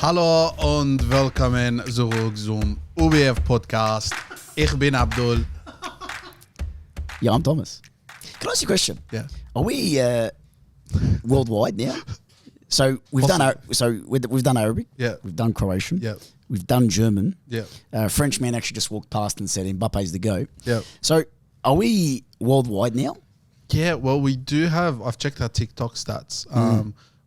Hallo und willkommen zurück zum UBF Podcast. Ich bin Abdul. Yeah, I'm Thomas. Can I ask you a question? Yeah. Are we worldwide now? So we've done Arabic. Yeah. We've done Croatian. Yeah. We've done German. Yeah. Frenchman actually just walked past and said Mbappe's the go. Yeah. So are we worldwide now? Yeah, well, we do have. I've checked our TikTok stats.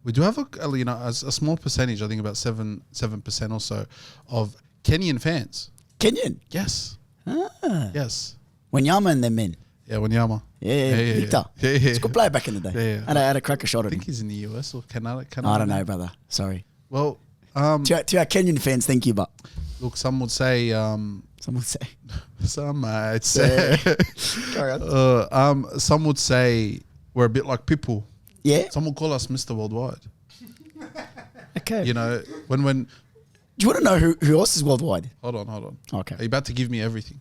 We do have a small percentage. I think about 7% or so of Kenyan fans. Kenyan? Yes. Yes. Wanyama and them men. Yeah, Wanyama. Yeah. Victor. Yeah. He's a good player back in the day. Yeah. And I had a cracker shot I at him. think he's in the US or Canada. I don't know, brother. Sorry. Well, To our Kenyan fans, thank you, but look, some would say. someone say. Some might say. Carry on. Some would say we're a bit like people. Yeah. Some would call us Mr. Worldwide. Okay. You know, when Do you want to know who else is worldwide? hold on. Okay. Are you about to give me everything?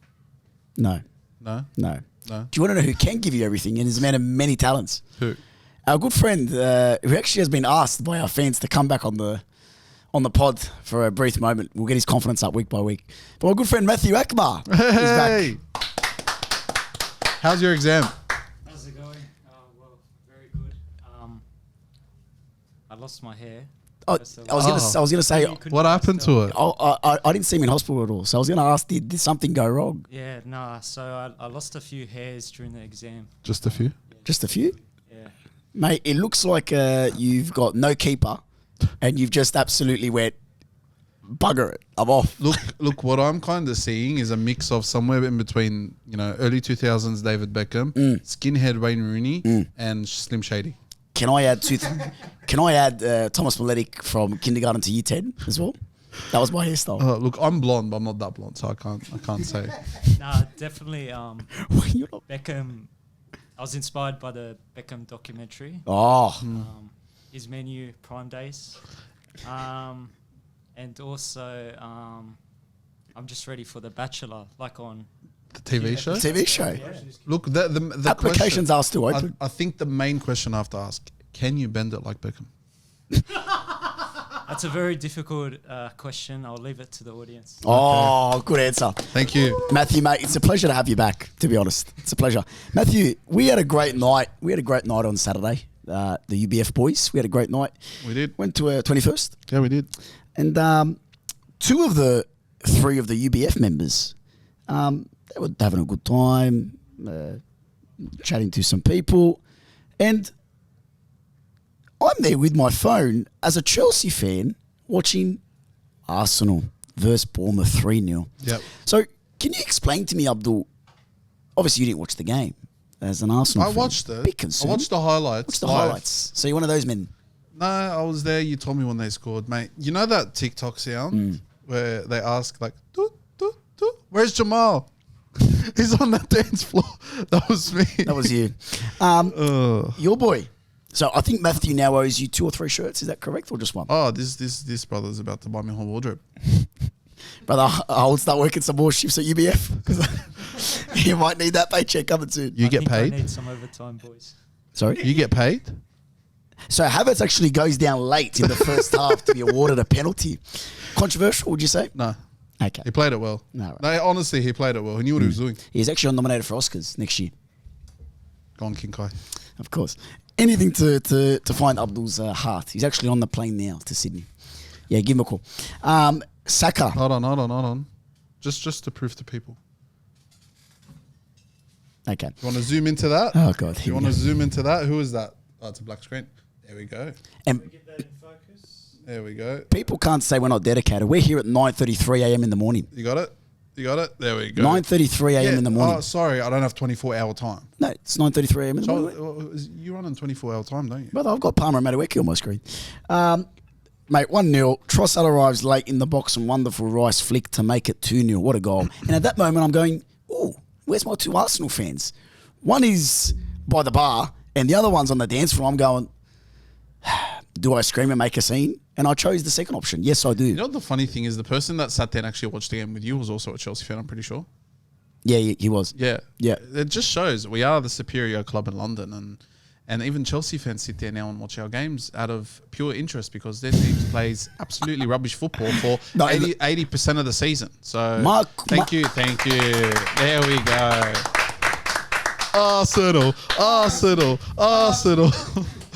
No. No? No. No? Do you want to know who can give you everything and is a man of many talents? Who? Our good friend, who actually has been asked by our fans to come back on the pod for a brief moment. We'll get his confidence up week by week. But my good friend Matthew Akbar is Hey! back. How's your exam? How's it going? Well, very good. I lost my hair. Oh, I was gonna say, What happened to it? I didn't see him in hospital at all. So I was gonna ask, did something go wrong? Yeah, nah. So I lost a few hairs during the exam. Just a few? Just a few, Yeah. mate. It looks like you've got no keeper, and you've just absolutely went bugger it. I'm off. Look, what I'm kind of seeing is a mix of somewhere in between, early 2000s David Beckham, skinhead Wayne Rooney, and Slim Shady. Can I add Thomas Maletic from kindergarten to year 10 as well? That was my hairstyle. Look, I'm blonde, but I'm not that blonde, so I can't say. Nah, definitely. You're not- Beckham. I was inspired by the Beckham documentary. Oh, His Menu, Prime Days, and also I'm just ready for The Bachelor, like on. The TV show? TV show. Look, the Applications question, are still open. I think the main question I have to ask, can you bend it like Beckham? That's a very difficult question. I'll leave it to the audience. Oh, good answer. Thank you. Matthew, mate, it's a pleasure to have you back, to be honest. It's a pleasure. Matthew, we had a great night. On Saturday. The UBF boys, we had a great night. We did. Went to a 21st. Yeah, we did. And two of the three of the UBF members, they were having a good time, chatting to some people. And I'm there with my phone as a Chelsea fan watching Arsenal versus Bournemouth 3-0. Yep. So can you explain to me, Abdul, obviously you didn't watch the game as an Arsenal fan. I watched it. Big concern. I watched the highlights. Watch the live. highlights. So you're one of those men. No, I was there. You told me when they scored, mate. You know that TikTok sound where they ask like, "Doot, doot, doot, where's Jamal?" He's on that dance floor. That was me. That was you. Your boy. So I think Matthew now owes you 2 or 3 shirts. Is that correct, or just one? Oh, this brother's about to buy me a whole wardrobe. Brother, I'll start working some more shifts at UBF because you might need that paycheck coming soon. You I get think paid? I need some overtime, boys. Sorry? You get paid? So Havertz actually goes down late in the first half to be awarded a penalty. Controversial, would you say? No. Okay. He played it well. No, right. No, honestly, he played it well. He knew what he was doing. He's actually nominated for Oscars next year. Go on, King Kai. Of course. Anything to find Abdul's heart. He's actually on the plane now to Sydney. Yeah, give him a call. Saka. Hold on. Just to prove to people. Okay. You want to zoom into that? Oh, God. You want to zoom into that? Who is that? Oh, it's a black screen. There we go. And Get that in focus. There we go. people can't say we're not dedicated. We're here at 9:33 a.m. in the morning. You got it? There we go. 9:33 a.m. in the morning. Oh, sorry, I don't have 24-hour time. No, it's 9:33 a.m. in the morning. So, you run on 24-hour time, don't you? Brother, I've got Palmer and Madueke on my screen. Mate, 1-0. Trossard arrives late in the box and wonderful Rice flick to make it 2-0. What a goal. And at that moment, I'm going, oh, where's my 2 Arsenal fans? One is by the bar and the other one's on the dance floor. I'm going, do I scream and make a scene? And I chose the second option. Yes, I do. You know what the funny thing is? The person that sat there and actually watched the game with you was also a Chelsea fan, I'm pretty sure. Yeah, he was. Yeah. Yeah. It just shows we are the superior club in London, And even Chelsea fans sit there now and watch our games out of pure interest because their team plays absolutely rubbish football for 80% of the season. So thank you. There we go. Arsenal.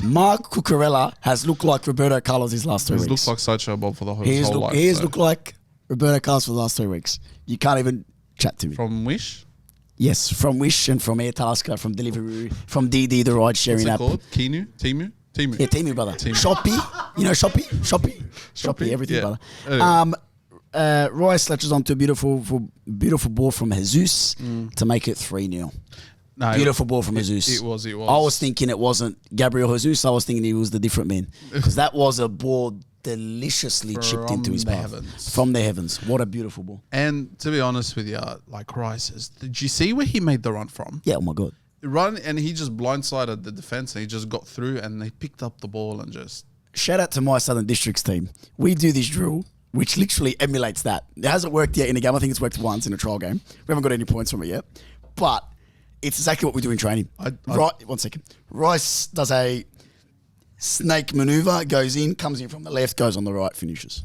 Mark Cucurella has looked like Roberto Carlos these last 2 weeks. He looks like Sideshow Bob for the whole life. He has looked like Roberto Carlos for the last 3 weeks. You can't even chat to me. From Wish? Yes, from Wish and from Airtasker, from Deliveroo, from DD, the ride sharing app. What's it called? Timu? Timu. Yeah, Timu, brother. Shopee. You know Shopee, everything, yeah. brother. Rice latches onto a beautiful ball from Jesus to make it 3-0. No, Beautiful ball from Jesus. It was. I was thinking it wasn't Gabriel Jesus. I was thinking he was the different man. Because that was a ball deliciously chipped into his path. From the heavens. What a beautiful ball. And to be honest with you, like Rice, did you see where he made the run from? Yeah, oh my God. Run, and he just blindsided the defense and he just got through and they picked up the ball and just... Shout out to my Southern Districts team. We do this drill, which literally emulates that. It hasn't worked yet in a game. I think it's worked once in a trial game. We haven't got any points from it yet. But it's exactly what we do in training. Right, 1 second. Rice does a snake maneuver, goes in, comes in from the left, goes on the right, finishes.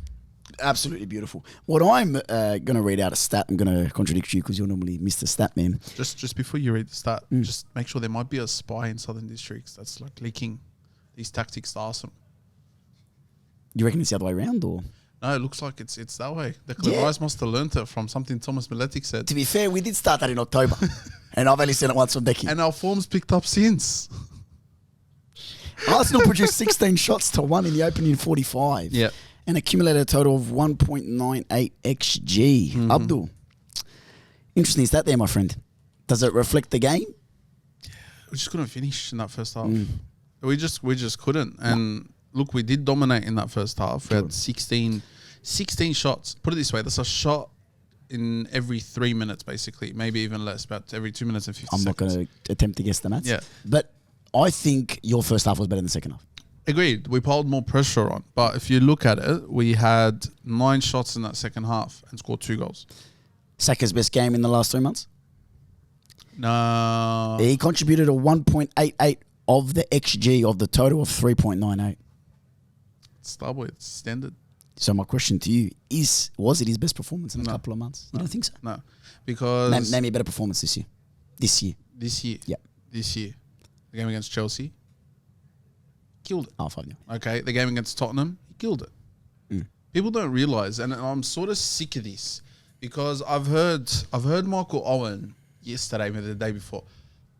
Absolutely beautiful. What I'm going to read out a stat. I'm going to contradict you because you're normally Mr. Stat Man. Just before you read the stat, just make sure there might be a spy in Southern Districts that's like leaking these tactics to Arsenal. You reckon it's the other way around, or? No, it looks like it's that way. The guys must have learnt it from something Thomas Miletic said. To be fair, we did start that in October. And I've only seen it once on Decky. And our form's picked up since. Arsenal produced 16 shots to 1 in the opening 45. Yeah. And accumulated a total of 1.98 XG. Abdul. Interesting stat there, my friend. Does it reflect the game? We just couldn't finish in that first half. We just couldn't. And look, we did dominate in that first half. We had 16 shots. Put it this way, that's a shot in every 3 minutes, basically. Maybe even less, about every 2 minutes and 50 seconds. I'm not going to attempt to guess the maths. Yeah. But I think your first half was better than the second half. Agreed. We piled more pressure on. But if you look at it, we had 9 shots in that second half and scored 2 goals. Saka's best game in the last 3 months? No. He contributed a 1.88 of the XG of the total of 3.98. Starboy, it's standard. So my question to you is, was it his best performance in a couple of months? You don't think so? No. Because... Name me a better performance this year. This year? Yeah. This year. The game against Chelsea. Killed it. Oh, 5-0. Okay, the game against Tottenham, he killed it. People don't realise, and I'm sort of sick of this because I've heard Michael Owen yesterday, maybe the day before.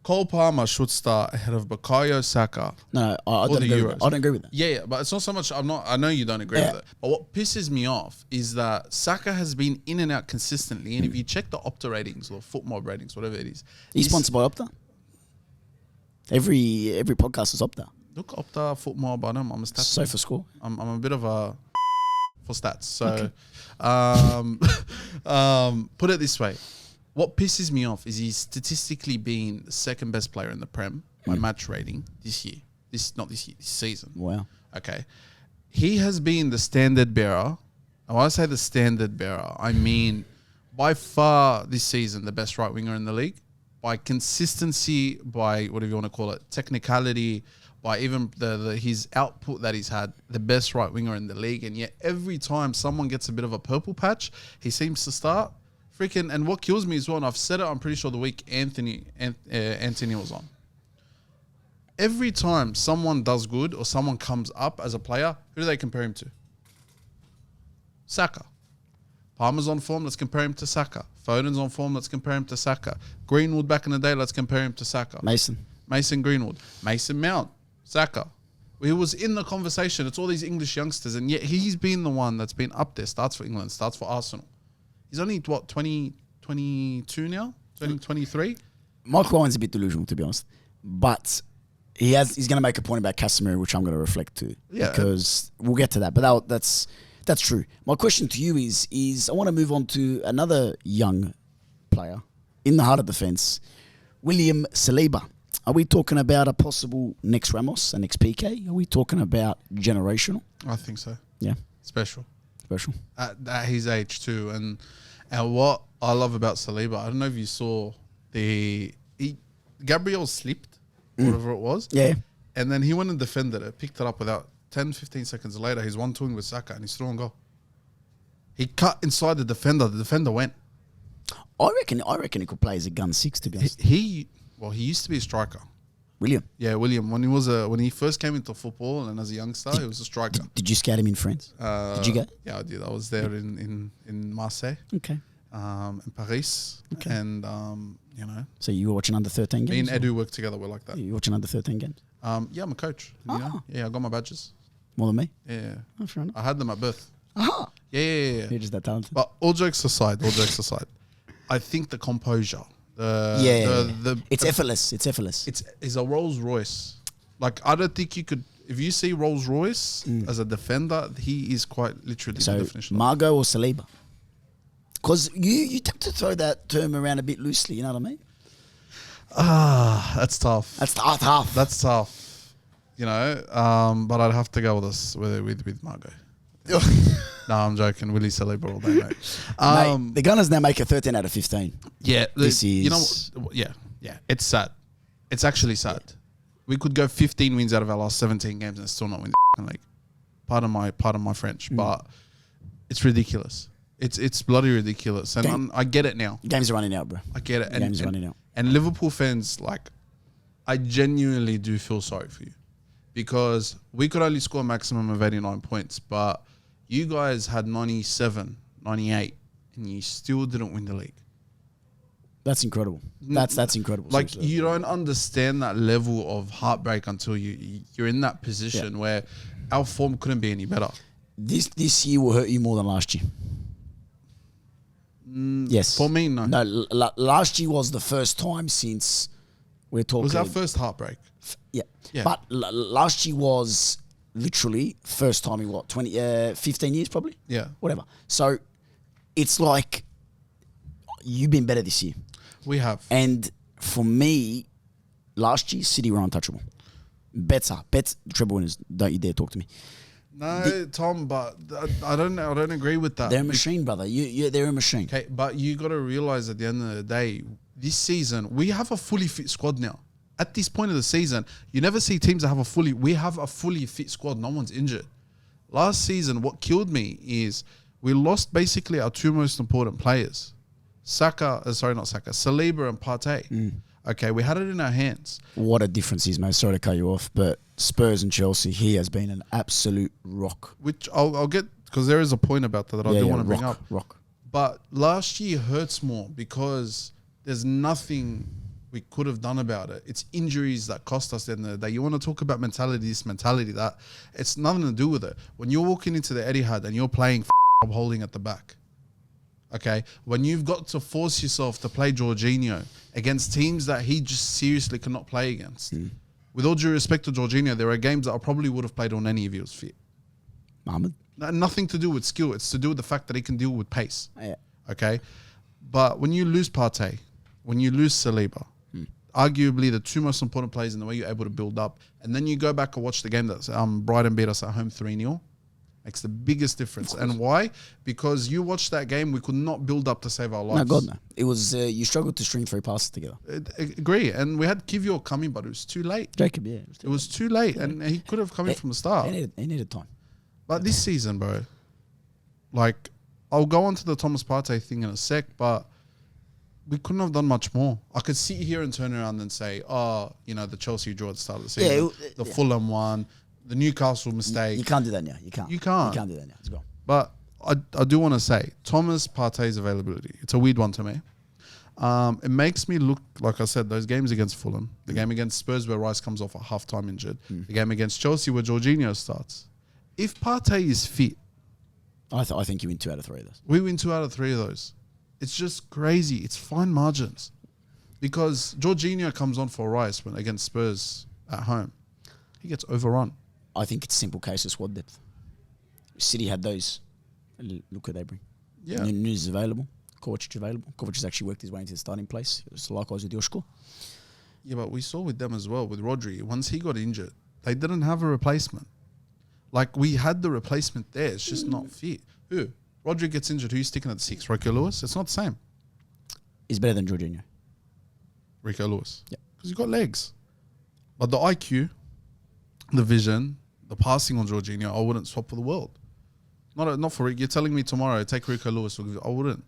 Cole Palmer should start ahead of Bukayo Saka. No, I don't agree with that. I don't agree with that. Yeah, but it's not so much. I know you don't agree with it. But what pisses me off is that Saka has been in and out consistently, and if you check the Opta ratings or FootMob ratings, whatever it is, he's sponsored by Opta. Every podcast is Opta. Look, Opta, FootMob, I'm a stats. So for score. I'm a bit of a for stats. So, put it this way. What pisses me off is he's statistically been the second best player in the Prem by match rating this year. This season. Wow. Okay. He has been the standard bearer. And when I say the standard bearer, I mean by far this season the best right winger in the league. By consistency, by whatever you want to call it, technicality, by even his output that he's had, the best right winger in the league. And yet every time someone gets a bit of a purple patch, he seems to start. And what kills me as well, and I've said it, I'm pretty sure the week Anthony was on. Every time someone does good or someone comes up as a player, who do they compare him to? Saka. Palmer's on form, let's compare him to Saka. Foden's on form, let's compare him to Saka. Greenwood back in the day, let's compare him to Saka. Mason Greenwood. Mason Mount. Saka. He was in the conversation. It's all these English youngsters, and yet he's been the one that's been up there, starts for England, starts for Arsenal. He's only, 22 now? 23? Michael Owen's a bit delusional, to be honest. But he's going to make a point about Casemiro, which I'm going to reflect to. Yeah. Because we'll get to that. But that's true. My question to you is I want to move on to another young player in the heart of defence, William Saliba. Are we talking about a possible next Ramos, a next PK? Are we talking about generational? I think so. Yeah. Special. At his age too. And what I love about Saliba, I don't know if you saw Gabriel slipped, whatever it was. Yeah. And then he went and defended it, picked it up without 10, 15 seconds later. He's 1-2ing with Saka and he's through on goal. He cut inside the defender went. I reckon he could play as a gun 6, to be honest. He used to be a striker. William, Yeah, William. When he first came into football and as a youngster, he was a striker. did you scout him in France? Did you go? Yeah, I did. I was there in Marseille, Okay. in Paris, Okay. and So you were watching under 13 games? me and Edu worked together. We're like that. You were watching under 13 games? Yeah, I'm a coach. Oh. Yeah, I got my badges. More than me? Yeah, Oh, fair enough. I had them at birth. Aha! Yeah. You're just that talented. But all jokes aside, I think the composure, It's effortless. It's effortless. it's a Rolls Royce. Like I don't think you could. If you see Rolls Royce as a defender, he is quite literally the So, definition. Margot or Saliba? Because you tend to throw that term around a bit loosely, you know what I mean? That's tough. That's tough. That's tough. But I'd have to go with Margot. No, I'm joking. Willie Saliba all day, mate. Mate, the Gunners now make a 13 out of 15. Yeah, This yeah. It's sad. It's actually sad. We could go 15 wins out of our last 17 games and still not win the league. Pardon my French, but it's ridiculous. It's bloody ridiculous, and I get it now. Games are running out, bro. I get it. Games are running out. And Liverpool fans, I genuinely do feel sorry for you because we could only score a maximum of 89 points, but you guys had 97, 98, and you still didn't win the league. That's incredible. That's incredible. Like seriously. you don't understand that level of heartbreak until you're in that position where our form couldn't be any better. This year will hurt you more than last year. Yes. For me, no. No, last year was the first time since we're talking. It was our first heartbreak. Yeah. Yeah. But last year was literally first time in 15 years probably? Yeah. Whatever. So it's like you've been better this year. We have. And for me, last year, City were untouchable. Better treble winners. Don't you dare talk to me. No, Tom, but I don't agree with that. They're a machine, brother. They're a machine. Okay, but you got to realize at the end of the day, this season we have a fully fit squad now. At this point of the season, you never see teams that have we have a fully fit squad. No one's injured. Last season, what killed me is we lost basically our two most important players. Saliba and Partey. Okay, we had it in our hands. What a difference is, mate. Sorry to cut you off, but Spurs and Chelsea, he has been an absolute rock. Which I'll get, because there is a point about that I do want to bring up. Rock. But last year hurts more because there's nothing we could have done about it. It's injuries that cost us at the end of the day. You want to talk about mentality, this mentality, that. It's nothing to do with it. When you're walking into the Etihad and you're playing holding at the back, okay, when you've got to force yourself to play Jorginho against teams that he just seriously cannot play against. With all due respect to Jorginho, there are games that I probably would have played on any if he was fit. Mohamed? Nothing to do with skill. It's to do with the fact that he can deal with pace. Yeah. Okay? But when you lose Partey, when you lose Saliba, arguably the two most important players in the way you're able to build up, and then you go back and watch the game that Brighton beat us at home 3-0, makes the biggest difference. And why? Because you watched that game, we could not build up to save our lives. No, God, no. It was, you struggled to string 3 passes together. I agree. And we had Kivior coming, but it was too late. Jacob, yeah. It was too late, and he could have come in from the start. He needed time. But this season, bro, I'll go on to the Thomas Partey thing in a sec, but we couldn't have done much more. I could sit here and turn around and say, the Chelsea draw at the start of the season, the Fulham one, the Newcastle mistake. You can't do that now. You can't. You can't. You can't do that now. It's gone. But I do want to say, Thomas Partey's availability, it's a weird one to me. It makes me look, like I said, those games against Fulham, the game against Spurs where Rice comes off at half-time injured, the game against Chelsea where Jorginho starts. If Partey is fit, I think you win 2 out of 3 of those. we win 2 out of 3 of those. It's just crazy. It's fine margins. Because Jorginho comes on for Rice when against Spurs at home. He gets overrun. I think it's a simple case of squad depth. City had those. Look what they bring. Yeah. News is available. Kovacic available. Kovacic has actually worked his way into the starting place. It was likewise with Joshua. Yeah, but we saw with them as well, with Rodri, once he got injured, they didn't have a replacement. Like, we had the replacement there. It's just not fit. Who? Rodri gets injured. Who's sticking at 6? Rico Lewis? It's not the same. He's better than Jorginho. Rico Lewis. Yeah. Because he's got legs. But the IQ, the vision, the passing on Jorginho, I wouldn't swap for the world. Not for it. You're telling me tomorrow, take Rico Lewis. I wouldn't.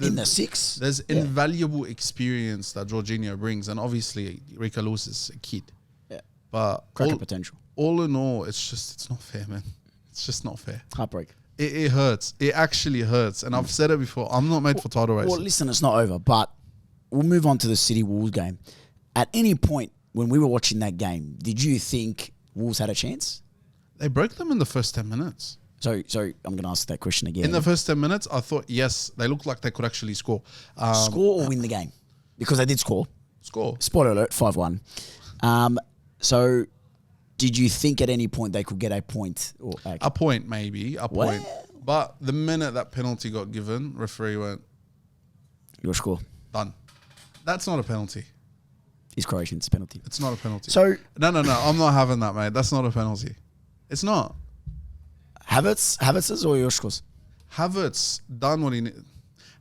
In the 6? There's invaluable experience that Jorginho brings. And obviously, Rico Lewis is a kid. Yeah. But Cracker potential. all in all, it's not fair, man. It's just not fair. Heartbreak. It hurts. It actually hurts. And I've said it before. I'm not made for title racing. Well, listen, it's not over, but we'll move on to the City Wolves game. At any point when we were watching that game, did you think Wolves had a chance? They broke them in the first 10 minutes. So I'm going to ask that question again. In the first 10 minutes, I thought, yes, they looked like they could actually score. Score or win the game? Because they did score. Score. Spoiler alert, 5-1. So did you think at any point they could get a point? Or A point, maybe. A point. But the minute that penalty got given, referee went, your score? done. That's not a penalty. Is Croatian's penalty. It's not a penalty. So No. I'm not having that, mate. That's not a penalty. It's not. Havertz's or Joško's? Havertz done what he needed.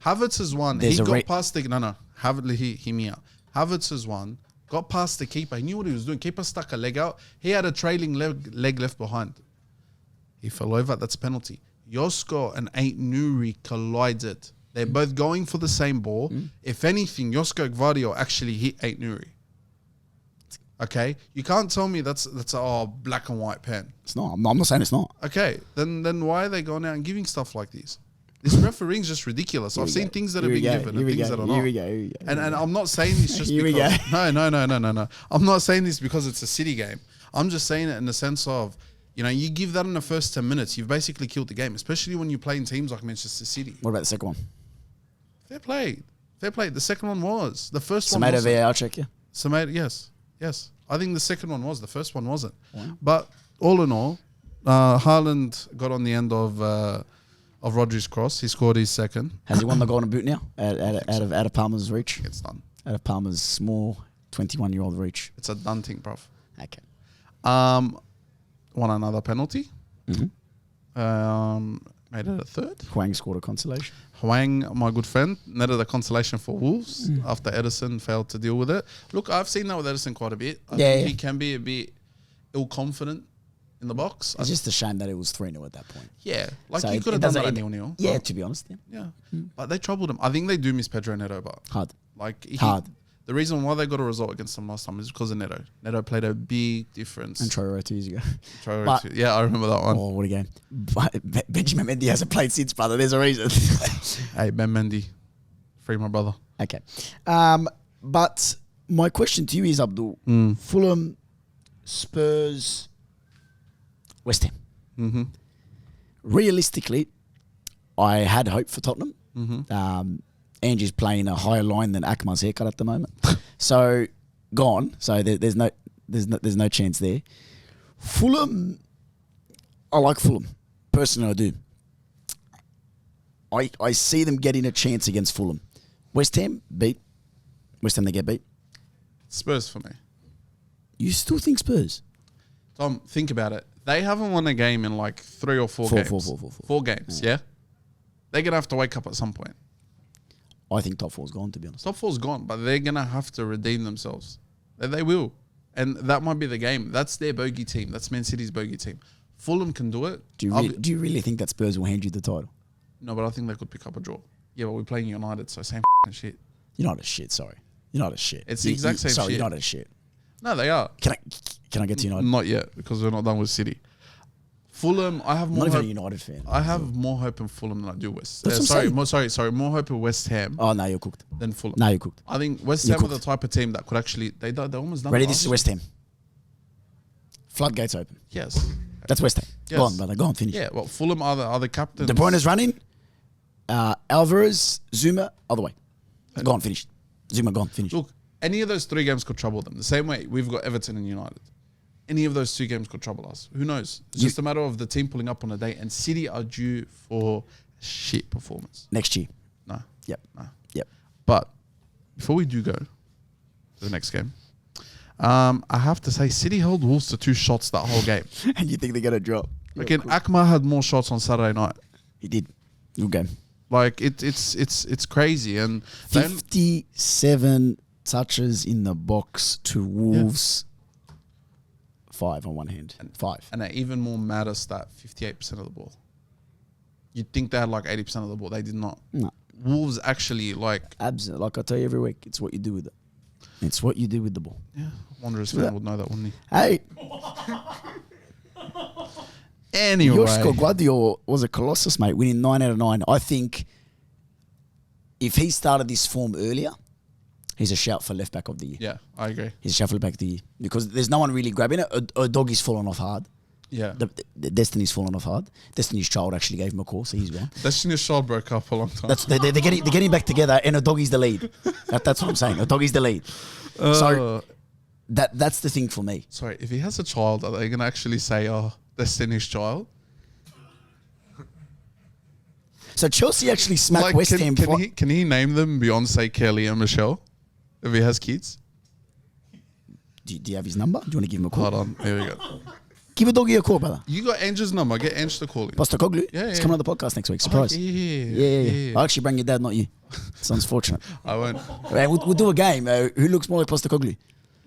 Havertz is one. There's He a got past the... No. Hear me out. Havertz is one. Got past the keeper. He knew what he was doing. Keeper stuck a leg out. He had a trailing leg left behind. He fell over. That's a penalty. Joško and Ait Nuri collided. They're both going for the same ball. If anything, Joško Gvardiol actually hit Ait Nuri. Okay? You can't tell me that's a black and white pen. It's not. I'm not saying it's not. Okay, then why are they going out and giving stuff like these? This refereeing's just ridiculous. I've seen things that have been given and things that are not. Here we go. And I'm not saying this just Here we because... go. No. I'm not saying this because it's a City game. I'm just saying it in the sense of, you give that in the first 10 minutes, you've basically killed the game, especially when you're playing teams like Manchester City. What about the second one? Fair play. The second one was. The first one Tomato wasn't. VAR check, yeah? Yes. I think the second one was. The first one wasn't. Wow. But all in all, Haaland got on the end of Rodri's cross. He scored his second. Has he won the Golden Boot now? Out of Palmer's reach? It's done. Out of Palmer's small 21-year-old reach. It's a done thing, bruv. Okay. Won another penalty. Mm-hmm. Made it a third. Huang scored a consolation. Huang, my good friend, netted a consolation for Wolves after Edison failed to deal with it. Look, I've seen that with Edison quite a bit. I think he can be a bit ill-confident in the box. It's just a shame that it was 3-0 at that point. Yeah, like So you it could have done doesn't- that at 0-0. Yeah, but- to be honest. Yeah. But they troubled him. I think they do miss Pedro Neto, but Hard. hard. The reason why they got a result against them last time is because of Neto. Neto played a big difference. And Traore 2 years ago. Traore yeah, I remember that one. Oh, what a game. But Benjamin Mendy hasn't played since, brother. There's a reason. Hey, Ben Mendy, free my brother. Okay. But my question to you is, Abdul, Fulham, Spurs, West Ham. Mm-hmm. Realistically, I had hope for Tottenham. Angie's playing a higher line than Akmar's haircut at the moment. So gone. So there's no chance there. Fulham, I like Fulham. Personally, I do. I see them getting a chance against Fulham. West Ham, beat. West Ham, they get beat. Spurs for me. You still think Spurs? Tom, think about it. They haven't won a game in like 3 or 4 games. Four games, yeah? They're going to have to wake up at some point. I think top 4's gone, to be honest. Top 4's gone, but they're going to have to redeem themselves. They will. And that might be the game. That's their bogey team. That's Man City's bogey team. Fulham can do it. Do you really think that Spurs will hand you the title? No, but I think they could pick up a draw. Yeah, but we're playing United, so same shit. You're not a shit, sorry. You're not a shit. It's the exact same sorry, shit. you're not a shit. No, they are. Can I get to United? Not yet, because we're not done with City. Fulham, I have I'm more not even hope. a United fan. I have more hope in Fulham than I do West. That's what I'm saying. More hope in West Ham Oh, no, you're cooked. than Fulham. No, you're cooked. I think West You're Ham are the cooked. type of team that could actually they almost done. Ready? it This is last West Ham. Floodgates open. year. Yes. That's West Ham. Yes. Go on, brother. Go on, finish. Yeah. Well, Fulham are the captains. De Bruyne is running. Alvarez, Zuma, other way. Go on, finish. Zuma, go on, finish. Look, any of those 3 games could trouble them. The same way we've got Everton and United. Any of those 2 games could trouble us. Who knows? It's just a matter of the team pulling up on a day. And City are due for shit performance. Next year. No. Yep. No. Yep. But before we do go to the next game, I have to say City held Wolves to 2 shots that whole game. And you think they're going to drop? Again, Akma had more shots on Saturday night. He did. Good game. Like it's crazy. And then 57 touches in the box to Wolves. 5 on one hand. 5. And an even more madder stat, 58% of the ball. You'd think they had like 80% of the ball. They did not. No. Wolves actually like... Absolutely. Like I tell you every week, it's what you do with it. It's what you do with the ball. Yeah, Wanderers fan would know that, wouldn't he? Hey, Anyway. Joško Gvardiol was a colossus, mate, winning 9 out of 9. I think if he started this form earlier, he's a shout for left back of the year. Yeah, I agree. He's a shout for left back of the year because there's no one really grabbing it. A doggy's fallen off hard. Yeah. The Destiny's fallen off hard. Destiny's Child actually gave him a call, so he's gone. Destiny's Child broke up a long time. They're getting back together, and a doggy's the lead. That's what I'm saying. A doggy's the lead. So that's the thing for me. Sorry, if he has a child, are they going to actually say, Destiny's Child? So Chelsea actually smacked West Ham. Can he name them Beyonce, Kelly, and Michelle? If he has kids? Do you have his number? Do you want to give him a call? Hold on. Here we go. Give a doggy a call, brother. You got Ange's number. Get Ange to call him. Postacoglu? Yeah, He's yeah. coming on the podcast next week. Surprise. Yeah. I'll actually bring your dad, not you. It's unfortunate. I won't. Right, we'll do a game. Who looks more like Postacoglu?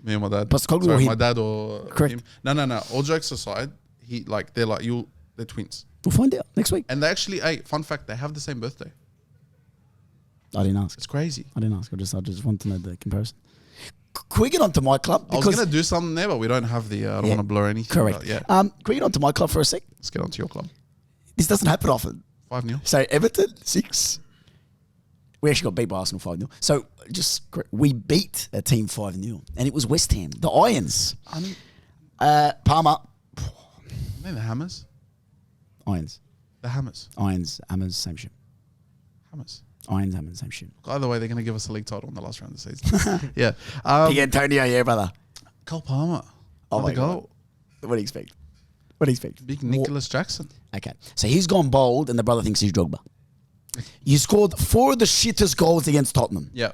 Me and my dad. Postacoglu Sorry, or him? my dad or Correct. him. No. All jokes aside, they're twins. We'll find out next week. And they actually, fun fact, they have the same birthday. I didn't ask. It's crazy. I just want to know the comparison. Can we get on to my club? I was going to do something there, but we don't have the, I don't want to blur anything. Correct. But yeah. Can we get on to my club for a sec? Let's get on to your club. This doesn't happen often. 5-0. So Everton, 6. We actually got beat by Arsenal 5-0. So we beat a team 5-0. And it was West Ham. The Irons. Palmer. They're the Hammers. Irons. The Hammers. Irons, Hammers, same shit. Hammers. Irons, Hammers, same shit. Either way, they're going to give us a league title in the last round of the season. Yeah. Big Antonio, yeah, brother. Cole Palmer. Oh, my goal. God. What do you expect? What do you expect? Big Nicholas Jackson. Okay. So he's gone bold and the brother thinks he's Drogba. You scored 4 of the shittest goals against Tottenham. Yeah.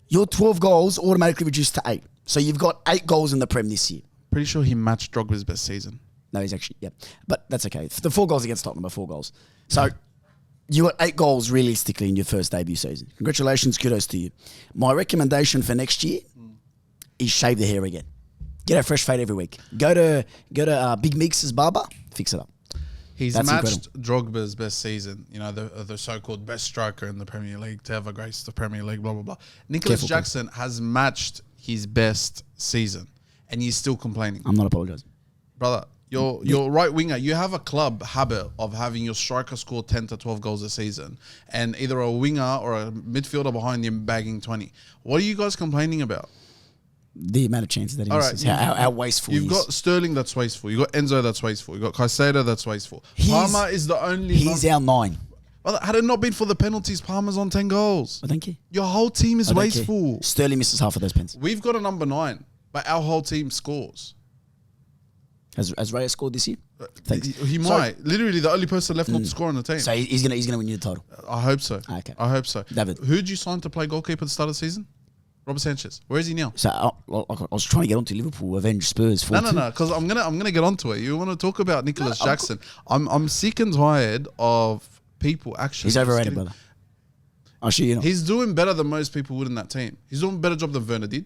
Your 12 goals automatically reduced to 8. So you've got 8 goals in the Prem this year. Pretty sure he matched Drogba's best season. No, he's actually, yeah. But that's okay. The 4 goals against Tottenham are 4 goals. So you got 8 goals realistically in your first debut season. Congratulations, kudos to you. My recommendation for next year is shave the hair again. Get a fresh fade every week. Go to Big Meeks' barber, fix it up. He's That's matched Drogba's best season, the so-called best striker in the Premier League to ever grace the Premier League, blah, blah, blah. Nicholas Jackson has matched his best season, and he's still complaining. I'm not apologising. Brother, you're right winger. You have a club habit of having your striker score 10 to 12 goals a season, and either a winger or a midfielder behind him bagging 20. What are you guys complaining about? The amount of chances that he misses. How wasteful he is. You've got Sterling that's wasteful. You've got Enzo that's wasteful. You've got Caicedo that's wasteful. Palmer is the only... He's our 9. Brother, had it not been for the penalties, Palmer's on 10 goals. I don't care. Your whole team is wasteful. Sterling misses half of those pens. We've got a number 9, but our whole team scores. Has Reyes scored this year? Thanks. He might. Literally the only person left not to score on the team. So he's gonna win you the title. I hope so. Okay. I hope so. David. Who'd you sign to play goalkeeper at the start of the season? Robert Sanchez. Where is he now? So I was trying to get onto Liverpool, avenge Spurs. No, because I'm gonna get onto it. You want to talk about Nicholas Jackson? I'm sick and tired of people actually. He's overrated, brother. I'll show you. He's doing better than most people would in that team. He's doing a better job than Werner did.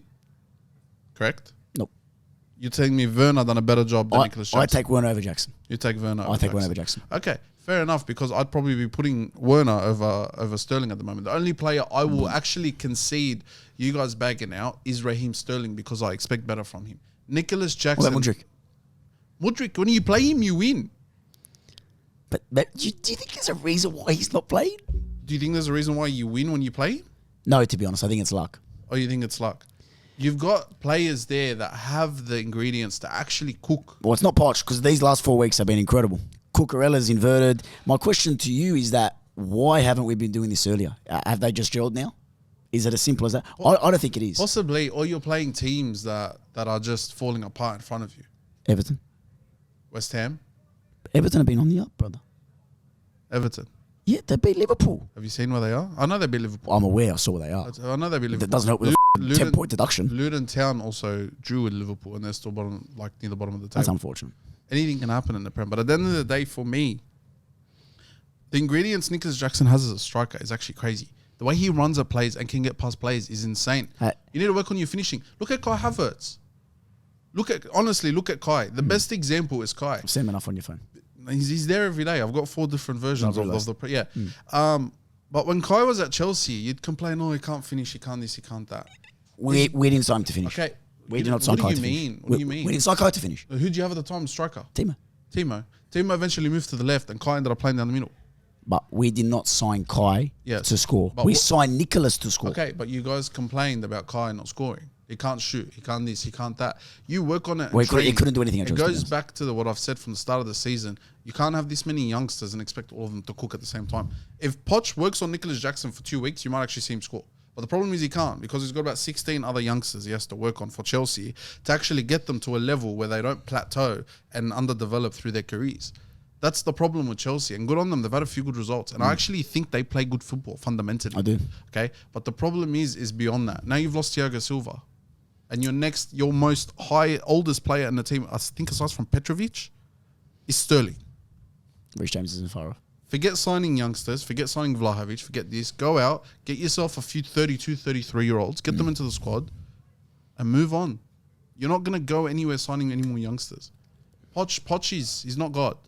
Correct? Nope. You're telling me Werner done a better job than Nicholas Jackson? I take Werner over Jackson. You take Werner over I take Jackson. Werner over Jackson. Okay, fair enough, because I'd probably be putting Werner over Sterling at the moment. The only player I will actually concede you guys bagging out is Raheem Sterling, because I expect better from him. Nicholas Jackson. What about Mudryk? Mudryk, when you play him, you win. But do you think there's a reason why he's not playing? Do you think there's a reason why you win when you play him? No, to be honest, I think it's luck. Or you think it's luck? You've got players there that have the ingredients to actually cook. Well, it's not Poch, because these last 4 weeks have been incredible. Cucurella's inverted. My question to you is that why haven't we been doing this earlier? Have they just gelled now? Is it as simple as that? I don't think it is. Possibly, or you're playing teams that are just falling apart in front of you. Everton. West Ham. Everton have been on the up, brother. Everton. Yeah, they beat Liverpool. Have you seen where they are? I know they beat Liverpool. I'm aware. I saw where they are. I know they beat Liverpool. That doesn't help with a 10-point deduction. Luton Town also drew with Liverpool, and they're still bottom, like near the bottom of the table. That's unfortunate. Anything can happen in the Prem, but at the end of the day, for me, the ingredients Nicholas Jackson has as a striker is actually crazy. The way he runs at plays and can get past plays is insane. Hey. You need to work on your finishing. Look at Kai Havertz. Look at Kai. The best example is Kai. I've seen him enough on your phone. He's there every day. I've got 4 different versions of the but when Kai was at Chelsea, you'd complain, oh, he can't finish, he can't this, he can't that. We didn't sign him to finish. Okay. We did not sign Kai to finish. What do you mean? We didn't sign Kai to finish. Who do you have at the time, striker? Timo. Timo eventually moved to the left and Kai ended up playing down the middle. But we did not sign Kai to score. But we signed Nicholas to score. Okay, but you guys complained about Kai not scoring. He can't shoot. He can't this. He can't that. You work on it. Well, he couldn't do anything. It goes back to what I've said from the start of the season. You can't have this many youngsters and expect all of them to cook at the same time. If Poch works on Nicholas Jackson for 2 weeks, you might actually see him score. But the problem is he can't, because he's got about 16 other youngsters he has to work on for Chelsea to actually get them to a level where they don't plateau and underdevelop through their careers. That's the problem with Chelsea, and good on them. They've had a few good results, and I actually think they play good football fundamentally. I do. Okay, but the problem is beyond that. Now you've lost Thiago Silva, and your most oldest player in the team, I think aside from Petrovic, is Sterling. Rich James isn't far off. Forget signing youngsters, forget signing Vlahovic, forget this. Go out, get yourself a few 32, 33-year-olds, get them into the squad, and move on. You're not going to go anywhere signing any more youngsters. Poch he's not God.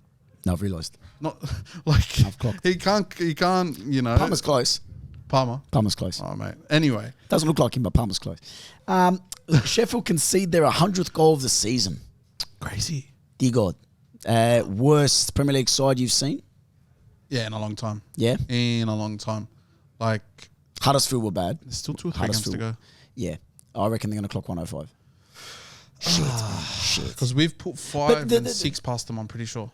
No, I've realised. Not like I've clocked. he can't, you know. Palmer's close. Palmer's close. Oh, mate. Anyway. Doesn't look like him, but Palmer's close. Sheffield concede their 100th goal of the season. Crazy. Dear God. Worst Premier League side you've seen? Yeah, in a long time. Yeah? In a long time. Like, Huddersfield were bad. there's still 2 or 3 games to go. Yeah. I reckon they're going to clock 105. Shit. Because we've put 5 and 6 past them, I'm pretty sure.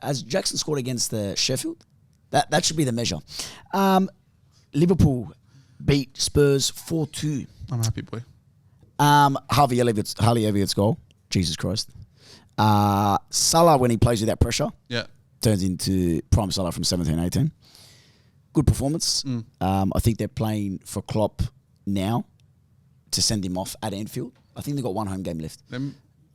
As Jackson scored against the Sheffield, that should be the measure. Liverpool beat Spurs 4-2. I'm happy, boy. Harvey Elliott's goal. Jesus Christ. Salah, when he plays with that pressure, turns into prime Salah from 17-18. Good performance. I think they're playing for Klopp now to send him off at Anfield. I think they've got 1 home game left.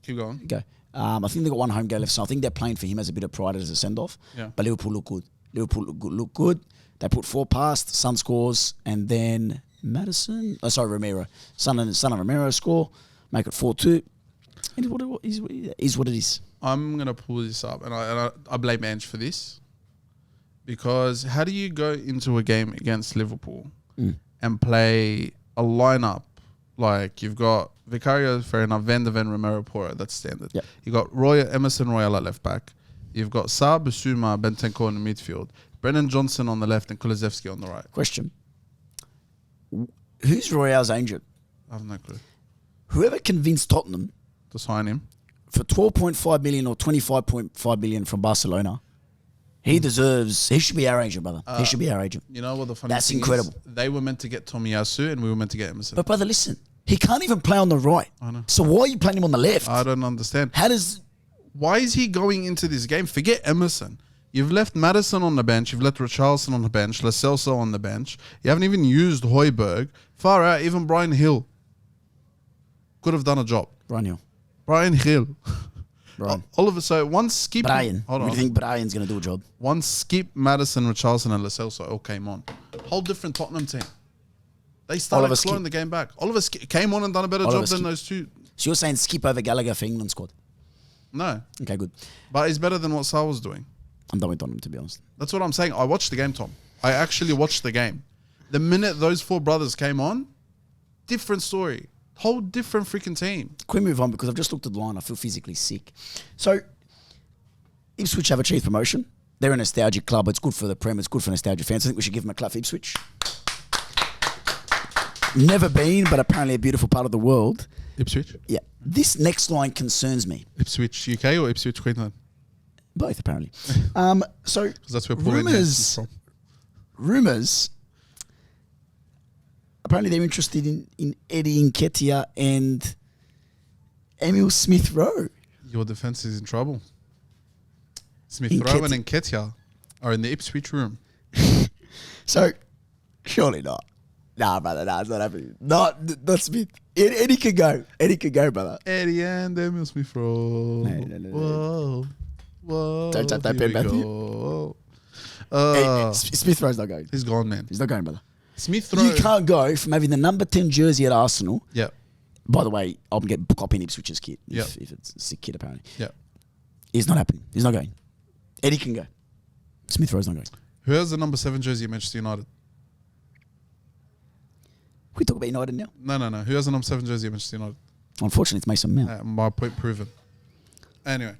Keep going. Go. I think they've got 1 home game left, so I think they're playing for him as a bit of pride as a send-off. Yeah. But Liverpool look good. Look good. They put 4 past, Son scores, and then Romero. Son and Romero score, make it 4-2. It is what it is. I'm going to pull this up, and I blame Ange for this. Because how do you go into a game against Liverpool and play a lineup like you've got Vicario, fair enough, Van de Ven, Romero, Porro, that's standard. Yep. You've got Emerson Royal at left back. You've got Saar, Bissouma, Bentancur in the midfield. Brennan Johnson on the left and Kulusevski on the right. Question. Who's Royale's agent? I have no clue. Whoever convinced Tottenham To sign him. for 12.5 million or 25.5 million from Barcelona, he should be our agent, brother. He should be our agent. You know what the funny That's thing incredible. is? They were meant to get Tomiyasu and we were meant to get Emerson. But brother, listen, he can't even play on the right. I know. So why are you playing him on the left? I don't understand. Why is he going into this game? Forget Emerson. You've left Maddison on the bench. You've left Richarlison on the bench. Lo Celso on the bench. You haven't even used Højbjerg. Far out, even Brian Hill could have done a job. Brian Hill. Brian Hill. Brian. Oliver, so one skip. Brian. Hold What on. do you think Brian's going to do a job? One skip, Maddison, Richarlison, and Lo Celso all came on. Whole different Tottenham team. They started Oliver clawing the game back. Oliver came on and done a better Oliver job than Skip. those two. So you're saying skip over Gallagher for England squad? No, Okay, good. but he's better than what Saar was doing. I'm done with Tottenham, to be honest. That's what I'm saying. I watched the game, Tom. I actually watched the game. The minute those 4 brothers came on, different story. Whole different freaking team. Can we move on? Because I've just looked at the line. I feel physically sick. So, Ipswich have achieved promotion. They're a nostalgic club. It's good for the Prem. It's good for nostalgia fans. I think we should give them a clap for Ipswich. Never been, but apparently a beautiful part of the world. Ipswich? Yeah. This next line concerns me. Ipswich UK or Ipswich Queensland? Both, apparently. So, Because that's where Paul Ennis is from. Rumours. Apparently they're interested in Eddie Nketiah and Emil Smith-Rowe. Your defence is in trouble. Smith-Rowe and Nketiah are in the Ipswich room. So, surely not. Nah, brother, it's not happening. Not Smith. Eddie could go. Eddie could go, brother. Eddie and Emil Smith-Rowe. No. Whoa. Don't tap that pen, Matthew. Smith-Rowe's not going. He's gone, man. He's not going, brother. Smith-Rowe. You can't go from having the number 10 jersey at Arsenal, Yeah. By the way, I'm getting book up in Ipswich's kit Yeah. if it's a sick kit apparently. Yeah. It's not happening. He's not going. Eddie can go. Smith Rowe's not going. Who has the number 7 jersey at Manchester United? We talk about United now. No. Who has the number 7 jersey at Manchester United? Unfortunately, it's Mason Mount. My point proven. Anyway,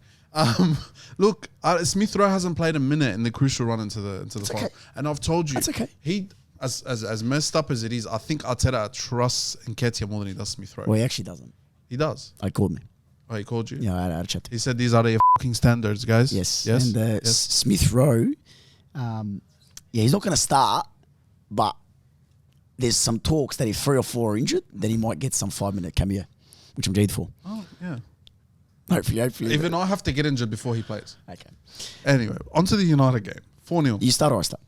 look, Smith Rowe hasn't played a minute in the crucial run into the final, okay. and I've told you, That's okay. He as messed up as it is, I think Arteta trusts Nketiah more than he does Smith Rowe. Well, he actually doesn't. He does. He called me. Oh, he called you. Yeah, I had a chat to him. He said these are your fucking standards, guys. Yes. Yes. And Yes. Smith Rowe, he's not going to start, but there's some talks that if 3 or 4 are injured, then he might get some 5-minute cameo, which I'm dread for. Oh yeah. Hopefully. Even I have to get injured before he plays. Okay. Anyway, on to the United game. 4-0. You start or I start?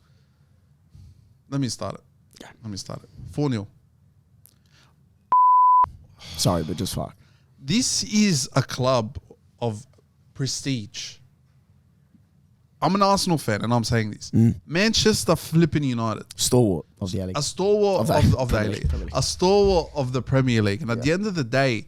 Let me start it. Okay. 4-0. Sorry, but just fuck. This is a club of prestige. I'm an Arsenal fan, and I'm saying this. Manchester flipping United. Stalwart of the alley. A stalwart of the Premier A-League. Premier League. A stalwart of the Premier League. And at the end of the day,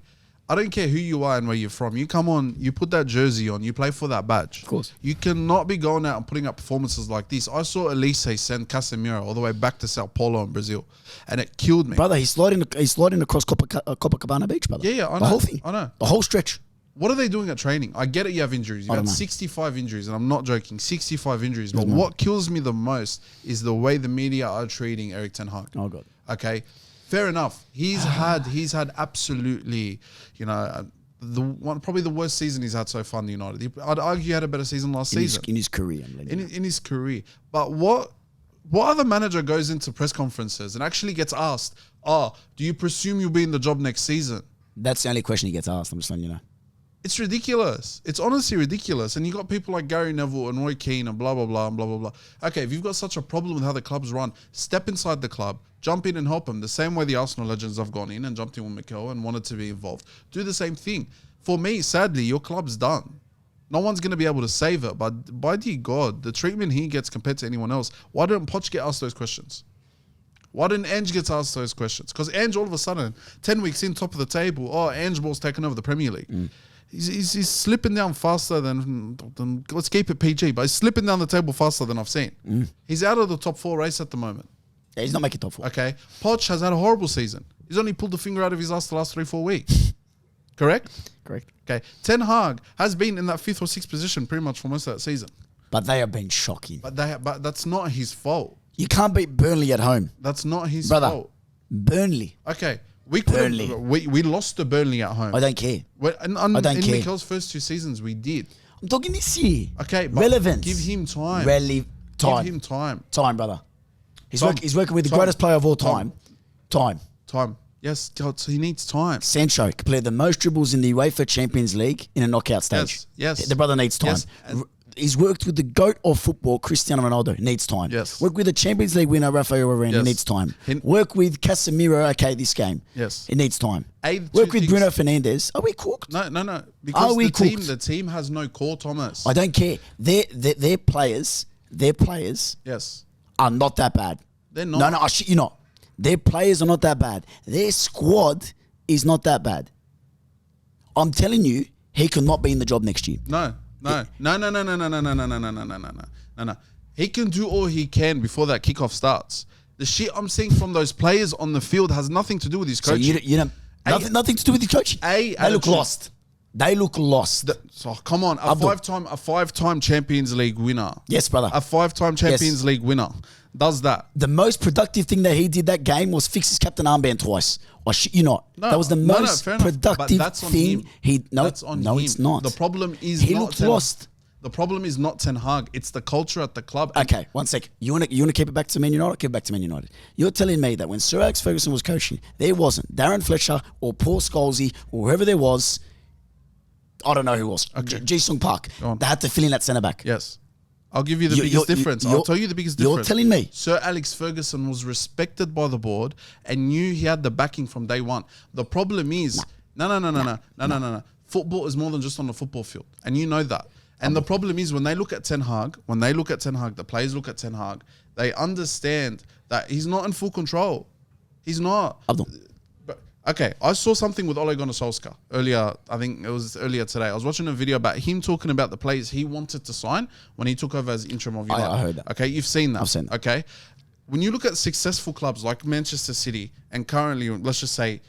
I don't care who you are and where you're from. You come on, you put that jersey on, you play for that badge. Of course. You cannot be going out and putting up performances like this. I saw Elise send Casemiro all the way back to Sao Paulo in Brazil, and it killed me. Brother, he's sliding across Copacabana Beach, brother. Yeah, I know. The whole thing. I know. The whole stretch. What are they doing at training? I get it, you have injuries. You've I had don't know. 65 injuries, and I'm not joking, 65 injuries. But what kills me the most is the way the media are treating Erik Ten Hag. Oh, God. Okay, fair enough. He's had absolutely, probably the worst season he's had so far in the United. I'd argue he had a better season last season. In his career. I'm letting you know. In his career. But what other manager goes into press conferences and actually gets asked, do you presume you'll be in the job next season? That's the only question he gets asked. I'm just letting you know. It's ridiculous. It's honestly ridiculous. And you got people like Gary Neville and Roy Keane and blah, blah, blah, and blah, blah, blah. Okay, if you've got such a problem with how the club's run, step inside the club, jump in and help them. The same way the Arsenal legends have gone in and jumped in with Mikel and wanted to be involved. Do the same thing. For me, sadly, your club's done. No one's going to be able to save it. But by dear God, the treatment he gets compared to anyone else, why didn't Poch get asked those questions? Why didn't Ange get asked those questions? Because Ange, all of a sudden, 10 weeks in, top of the table, Ange Ball's taken over the Premier League. He's slipping down faster than, let's keep it PG, but he's slipping down the table faster than I've seen. He's out of the top 4 race at the moment. Yeah, he's not making top 4. Okay. Poch has had a horrible season. He's only pulled the finger out of his ass the last 3-4 weeks. Correct? Correct. Okay. Ten Hag has been in that 5th or 6th position pretty much for most of that season. But they have been shocking. But that's not his fault. You can't beat Burnley at home. That's not his Brother, fault. Burnley. Okay. Burnley. We lost to Burnley at home. I don't care. In I don't care. Mikel's first 2 seasons, we did. I'm talking this year. Okay. But Relevance. give him time. Time. Give him time. Time, brother. He's Time. working with the Time. greatest player of all time. Time. Time. Yes, God, so he needs time. Sancho completed the most dribbles in the UEFA Champions League in a knockout stage. Yes. The brother needs time. Yes. And- He's worked with the GOAT of football, Cristiano Ronaldo. Needs time. Yes. Work with the Champions League winner, Rafael Varane. Yes. He needs time. He- Work with Casemiro. Okay, this game. Yes. It needs time. Two Work with things- Bruno Fernandes. Are we cooked? No. Because Are we the cooked? team has no core, Thomas. I don't care. Their players Yes. are not that bad. They're not. No, I shit you not. Their players are not that bad. Their squad is not that bad. I'm telling you, he could not be in the job next year. No. He can do all he can before that kickoff starts. The shit I'm seeing from those players on the field has nothing to do with his So coaching. you know, nothing to do with the coaching. They look attitude. lost. They look lost. So come on, a Abdul. five-time Champions League winner. Yes, brother. A 5-time Champions League winner does that. The most productive thing that he did that game was fix his captain armband twice. I shit you not. No, that was the no, most fair enough. productive But that's on thing him. he. No, That's on no, him. it's not. The problem is he not looked Ten- lost. The problem is not Ten Hag. It's the culture at the club. And Okay, one sec. You want to keep it back to Man United? Keep it back to Man United. You're telling me that when Sir Alex Ferguson was coaching, there wasn't Darren Fletcher or Paul Scholesy or whoever there was. I don't know who was. Okay. Ji-Sung Park. Go on. They had to fill in that centre back. Yes. I'll give you the biggest difference. I'll tell you the biggest difference. You're telling me. Sir Alex Ferguson was respected by the board and knew he had the backing from day one. The problem is, no. Football is more than just on the football field. And you know that. And the problem is when they look at Ten Hag, the players look at Ten Hag, they understand that he's not in full control. He's not. Abdul. But Okay, I saw something with Ole Gunnar Solskjaer earlier. I think it was earlier today. I was watching a video about him talking about the players he wanted to sign when he took over as interim of United. I heard that. Okay, you've seen that. I've seen that. Okay, when you look at successful clubs like Manchester City and currently, let's just say,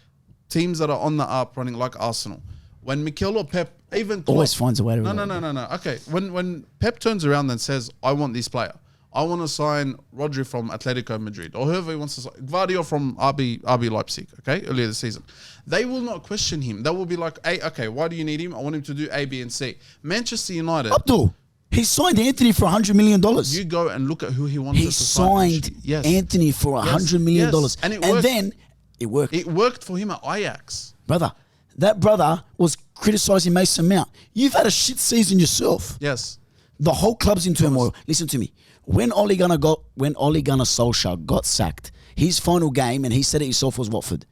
teams that are on the up running like Arsenal, when Mikel or Pep even Always finds a way to. No. Okay, when Pep turns around and says, "I want this player. I want to sign Rodri from Atletico Madrid or whoever he wants to sign, Gvardiol from RB Leipzig." Okay, earlier this season, they will not question him. They will be like, "Hey, okay, why do you need him? I want him to do A, B, and C." Manchester United. Abdul, he signed Anthony for $100 million. You go and look at who he wanted He to sign. signed Anthony for $100 million. Yes. And it worked. Then it worked. It worked for him at Ajax. Brother, that brother was criticising Mason Mount. You've had a shit season yourself. Yes. The whole club's in turmoil. Listen to me. When Ole Gunnar Solskjaer got sacked, his final game, and he said it himself, was Watford.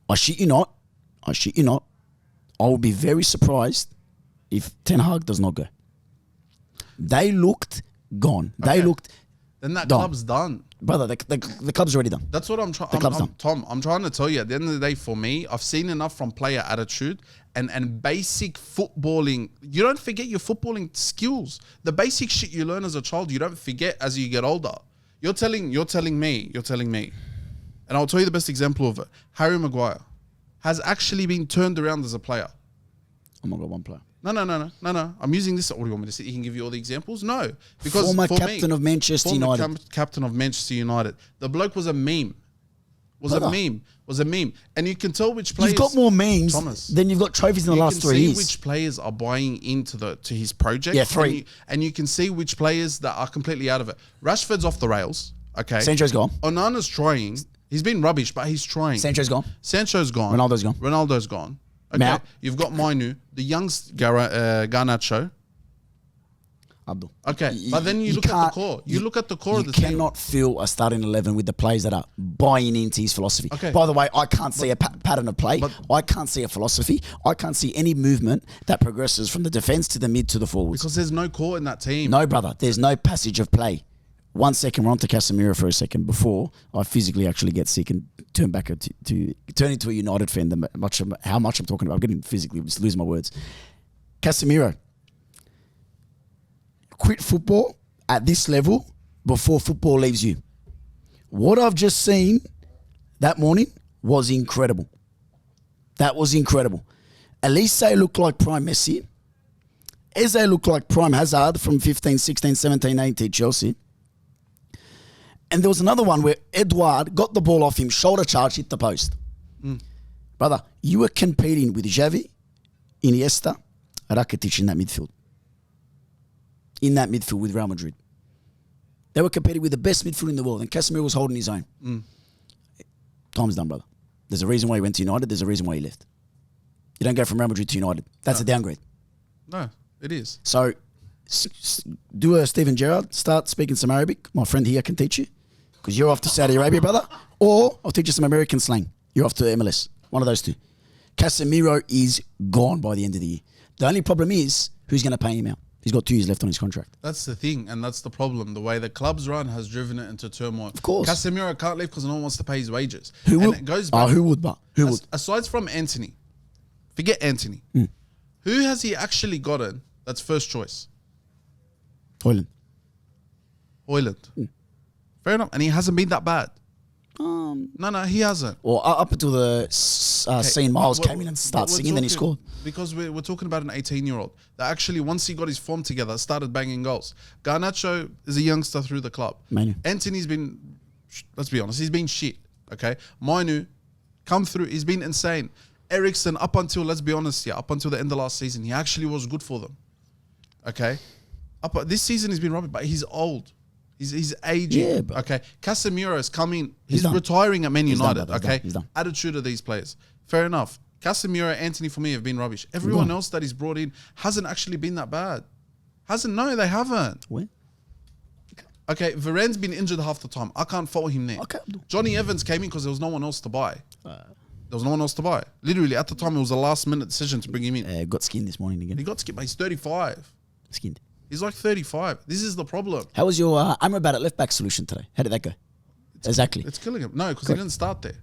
I shit you not. I will be very surprised if Ten Hag does not go. They looked gone. They looked Then that done. club's done. Brother, the club's already done. That's what I'm trying. The club's done. Tom, I'm trying to tell you. At the end of the day, for me, I've seen enough from player attitude and basic footballing. You don't forget your footballing skills. The basic shit you learn as a child, you don't forget as you get older. You're telling me, and I'll tell you the best example of it. Harry Maguire has actually been turned around as a player. I'm not got one player. No. I'm using this. What do you want me to say? He can give you all the examples? No. Because Former for captain of Manchester United. Captain of Manchester United. The bloke was a meme. Was a meme. And you can tell which players... You've got more memes Thomas, than you've got trophies in the last 3 years. You can see which players are buying into to his project. Yeah, 3. And you can see which players that are completely out of it. Rashford's off the rails. Okay. Sancho's gone. Onana's trying. He's been rubbish, but he's trying. Sancho's gone. Ronaldo's gone. Okay. Mount. You've got Mainu, the young Garnacho. Abdul. Okay, but then you look at the core. You look at the core of the team. You team. cannot fill a starting 11 with the players that are buying into his philosophy. Okay. By the way, I can't see a pattern of play. I can't see a philosophy. I can't see any movement that progresses from the defence to the mid to the forwards. Because there's no core in that team. No, brother. There's no passage of play. 1 second, we're on to Casemiro for a second before I physically actually get sick and turn back turn into a United fan. How much I'm talking about. I'm getting physically, just lose my words. Casemiro. Quit football at this level before football leaves you. What I've just seen that morning was incredible. That was incredible. Elise looked like prime Messi. Eze looked like prime Hazard from 15, 16, 17, 18 Chelsea. And there was another one where Edouard got the ball off him, shoulder charge, hit the post. Brother, you were competing with Xavi, Iniesta, Rakitic in that midfield. In that midfield with Real Madrid. They were competing with the best midfield in the world, and Casemiro was holding his own. Time's done, brother. There's a reason why he went to United. There's a reason why he left. You don't go from Real Madrid to United. That's a downgrade. No, it is. So, do a Steven Gerrard, start speaking some Arabic. My friend here can teach you, because you're off to Saudi Arabia, brother. Or I'll teach you some American slang. You're off to MLS. One of those two. Casemiro is gone by the end of the year. The only problem is, who's going to pay him out? He's got 2 years left on his contract. That's the thing, and that's the problem. The way the club's run has driven it into turmoil. Of course. Casemiro can't leave because no one wants to pay his wages. Who and would? It goes back, Who would? Aside from Anthony, forget Anthony. Who has he actually gotten that's first choice? Højlund. Fair enough. And he hasn't been that bad. No, he hasn't. Or up until the scene Miles came in and started singing, then he scored. Because we're talking about an 18-year-old that actually, once he got his form together, started banging goals. Garnacho is a youngster through the club. Mainu. Anthony's been, let's be honest, he's been shit. Okay, Mainu, come through. He's been insane. Eriksen, up until, let's be honest here, up until the end of last season, he actually was good for them. Okay, this season he's been rubbish, but he's old. He's aging. Yeah, bro. Okay, Casemiro is coming. He's done. retiring at Man United. Done, okay, he's done. Attitude of these players. Fair enough. Casemiro, Anthony for me have been rubbish. Everyone else that he's brought in hasn't actually been that bad. No, they haven't. Where? Okay, Varane's been injured half the time. I can't fault him there. Okay. Johnny Evans came in because there was no one else to buy. There was no one else to buy. Literally, at the time, it was a last-minute decision to bring him in. Got skinned this morning again. He got skipped, but he's 35. Skinned. He's like 35. This is the problem. How was your Amrabat at left back solution today? How did that go? Exactly. It's killing him. No, because he didn't start there.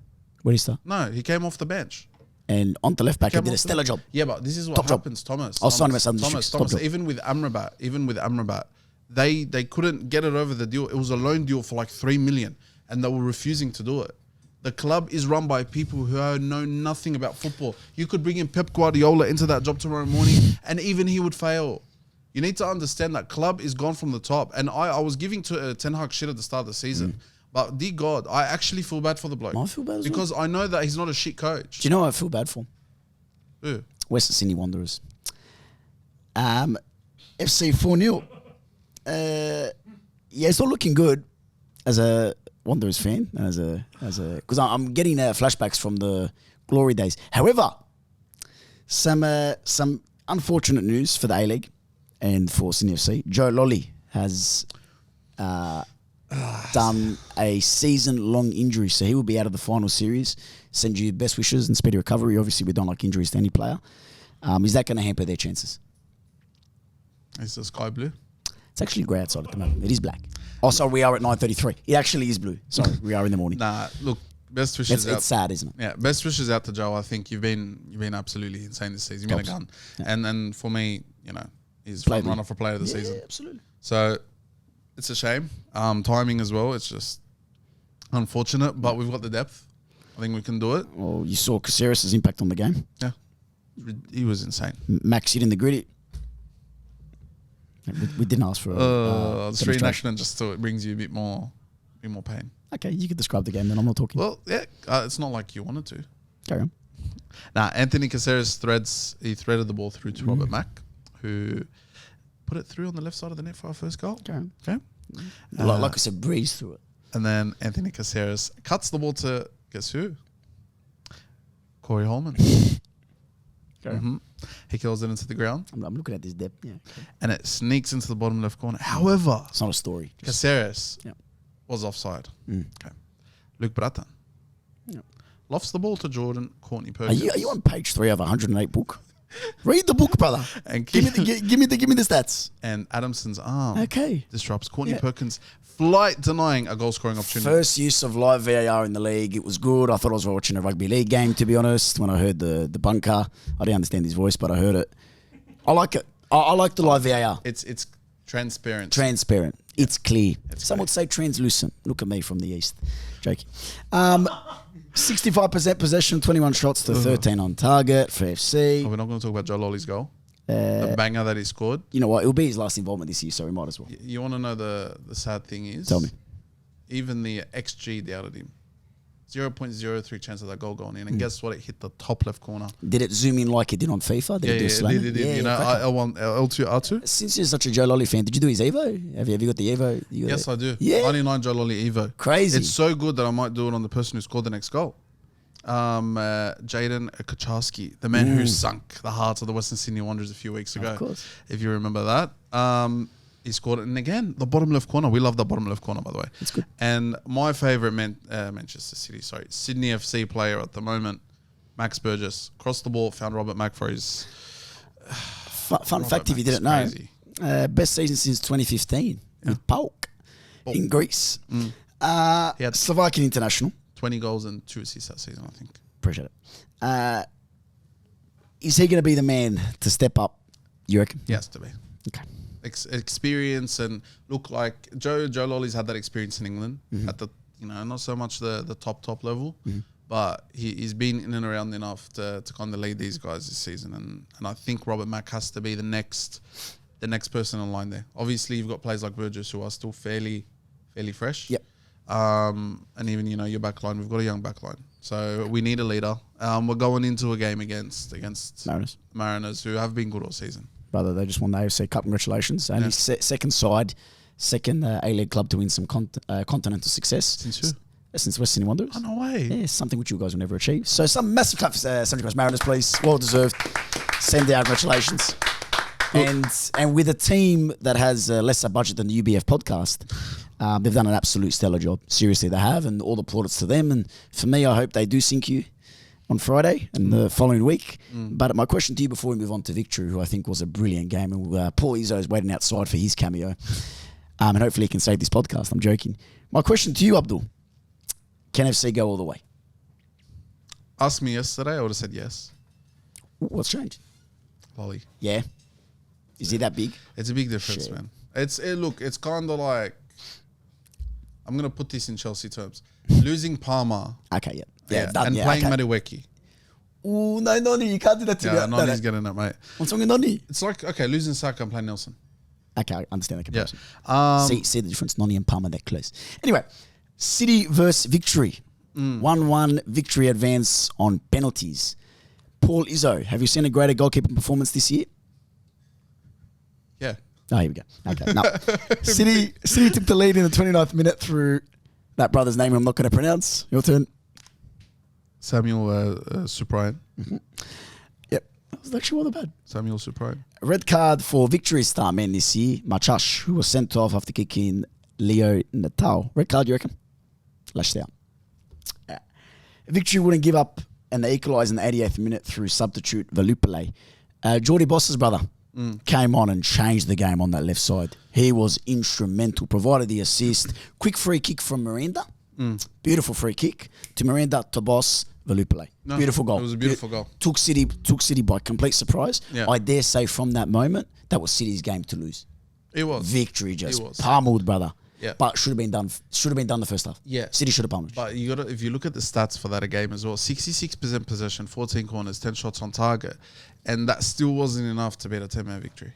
Where did he start? No, he came off the bench. And on the left back, he Came did a off the stellar job. Yeah, but this is what Top job. happens, Thomas. I'll sign him at Thomas, Southern Thomas, Districts. Top job. even with Amrabat, they couldn't get it over the deal. It was a loan deal for like 3 million, and they were refusing to do it. The club is run by people who know nothing about football. You could bring in Pep Guardiola into that job tomorrow morning, and even he would fail. You need to understand that club is gone from the top. And I was giving to Ten Hag shit at the start of the season. But dear God, I actually feel bad for the bloke. I feel bad as well. Because I know that he's not a shit coach. Do you know what I feel bad for? Who? Western Sydney Wanderers. FC 4-0. Yeah, it's not looking good as a Wanderers fan, because I'm getting flashbacks from the glory days. However, some unfortunate news for the A-League and for Sydney FC. Joe Lolly has done a season-long injury, so he will be out of the final series. Send you best wishes and speedy recovery. Obviously, we don't like injuries to any player. Is that going to hamper their chances? Is the sky blue? It's actually grey outside at the moment. It is black. Oh, sorry, we are at 9:33. It actually is blue. Sorry, we are in the morning. Nah, look, best wishes out. It's sad, isn't it? Yeah, best wishes out to Joe. I think you've been absolutely insane this season. You've been a gun. Yeah. And then for me, he's Played front runner for player of the season. Yeah, absolutely. So it's a shame. Timing as well. It's just unfortunate, but we've got the depth. I think we can do it. Well, you saw Caceres' impact on the game. Yeah. He was insane. Max hit in the gritty. We didn't ask for it's reenactment just so it brings you a bit more pain. Okay, you could describe the game then. I'm not talking. Well, yeah, it's not like you wanted to. Carry on. Anthony Caceres threaded the ball through to Robert Mack, who put it through on the left side of the net for our first goal. Carry on. Okay. Like I said, breeze through it. And then Anthony Caceres cuts the ball to, guess who? Corey Holman. He kills it into the ground. I'm looking at this depth. Yeah. And it sneaks into the bottom left corner. However, It's not a story. Caceres Yeah. was offside. Mm. Okay. Luke Bratan Yeah. lofts the ball to Jordan Courtney Are Perkins. you on page 3 of 108 book? Read the book, brother. And Give me the stats. And Adamson's arm Okay. disrupts Courtney Yeah. Perkins, flight denying a goal scoring opportunity. First use of live VAR in the league. It was good. I thought I was watching a rugby league game, to be honest. When I heard the bunker, I didn't understand his voice, but I heard it. I like it. I like the live VAR. It's transparent. Transparent. It's clear. It's Some clear. would say translucent. Look at me from the east. Joking. 65% possession, 21 shots to 13 on target for FC. Oh, we're not going to talk about Joe Lolly's goal. The banger that he scored. You know what? It'll be his last involvement this year, so we might as well. You want to know the sad thing is? Tell me. Even the XG doubted him. 0.03 chance of that goal going in. And guess what? It hit the top left corner. Did it zoom in like it did on FIFA? Did it do a slam? It did. You know, cracker. L1, L2, R2? Since you're such a Joe Lolly fan, did you do his Evo? Have you got the Evo? Yes, I do. Yeah. 99 Joe Lolly Evo. Crazy. It's so good that I might do it on the person who scored the next goal. Jaden Kaczarski, the man who sunk the hearts of the Western Sydney Wanderers a few weeks ago. Of course. If you remember that. He scored it. And again, the bottom left corner. We love the bottom left corner, by the way. It's good. And my favourite Sydney FC player at the moment, Max Burgess. Crossed the ball, found Robert Mack for his... Fun fact, if you Mack didn't know, is crazy. best season since 2015 with Pauk in Greece. He had Slovakian international. 20 goals and 2 assists that season, I think. Appreciate it. Is he going to be the man to step up, you reckon? He has to be. Okay. Experience and look like Joe Lolly's had that experience in England at the not so much the top level, but he's been in and around enough to kind of lead these guys this season, and I think Robert Mack has to be the next person in line there. Obviously, you've got players like Burgess who are still fairly fresh. Yep. And even your backline, we've got a young backline, so we need a leader. We're going into a game against Mariners who have been good all season. Brother, they just won the AFC Cup. Congratulations. Only second A-League club to win some continental success. Since who? Since West Sydney Wanderers. Oh, no way. Yeah, something which you guys will never achieve. So some massive clap for Central Coast Mariners, please. Well deserved. Send our congratulations. And with a team that has lesser budget than the UBF podcast, they've done an absolute stellar job. Seriously, they have, and all the plaudits to them. And for me, I hope they do sink you on Friday and the following week. But my question to you before we move on to Victory, who I think was a brilliant game, and Paul Izzo is waiting outside for his cameo, and hopefully he can save this podcast. I'm joking. My question to you, Abdul, can FC go all the way? asked me yesterday, I would have said yes. What's changed? Lolly. Yeah. Is he that big? It's a big difference, Shit. man. It's kind of like, I'm going to put this in Chelsea terms. Losing Palmer. Okay, yeah. Yeah, done. and Yeah, playing okay. Madueke. Oh, no, Noni, you can't do that to me. Yeah, No, Noni's no. getting it, mate. What's wrong with Noni? It's like, okay, losing Saka and playing Nelson. Okay, I understand the Yeah. comparison. See the difference. Noni and Palmer, they're close. Anyway, City versus Victory. 1-1 Victory advance on penalties. Paul Izzo, have you seen a greater goalkeeping performance this year? Yeah. Oh, here we go. Okay, no. City took the lead in the 29th minute through that brother's name I'm not going to pronounce. Your turn. Samuel Suprian. Yep. That was actually not bad. Samuel Suprian. Red card for Victory star man this year, Machash, who was sent off after kicking Leo Natal. Red card, you reckon? Lashed out. Victory wouldn't give up and they equalised in the 88th minute through substitute Valupale. Jordy Boss's brother came on and changed the game on that left side. He was instrumental, provided the assist. Quick free kick from Miranda. Beautiful free kick to Miranda to Boss Valupale. No, beautiful goal. It was a beautiful goal. Took City by complete surprise. Yeah. I dare say from that moment, that was City's game to lose. It was. Victory just It was. pummeled, brother. Yeah. But should have been done. Should have been done the first half. Yeah. City should have pummeled. But you got to, if you look at the stats for that game as well, 66% possession, 14 corners, 10 shots on target, and that still wasn't enough to beat a 10-man victory.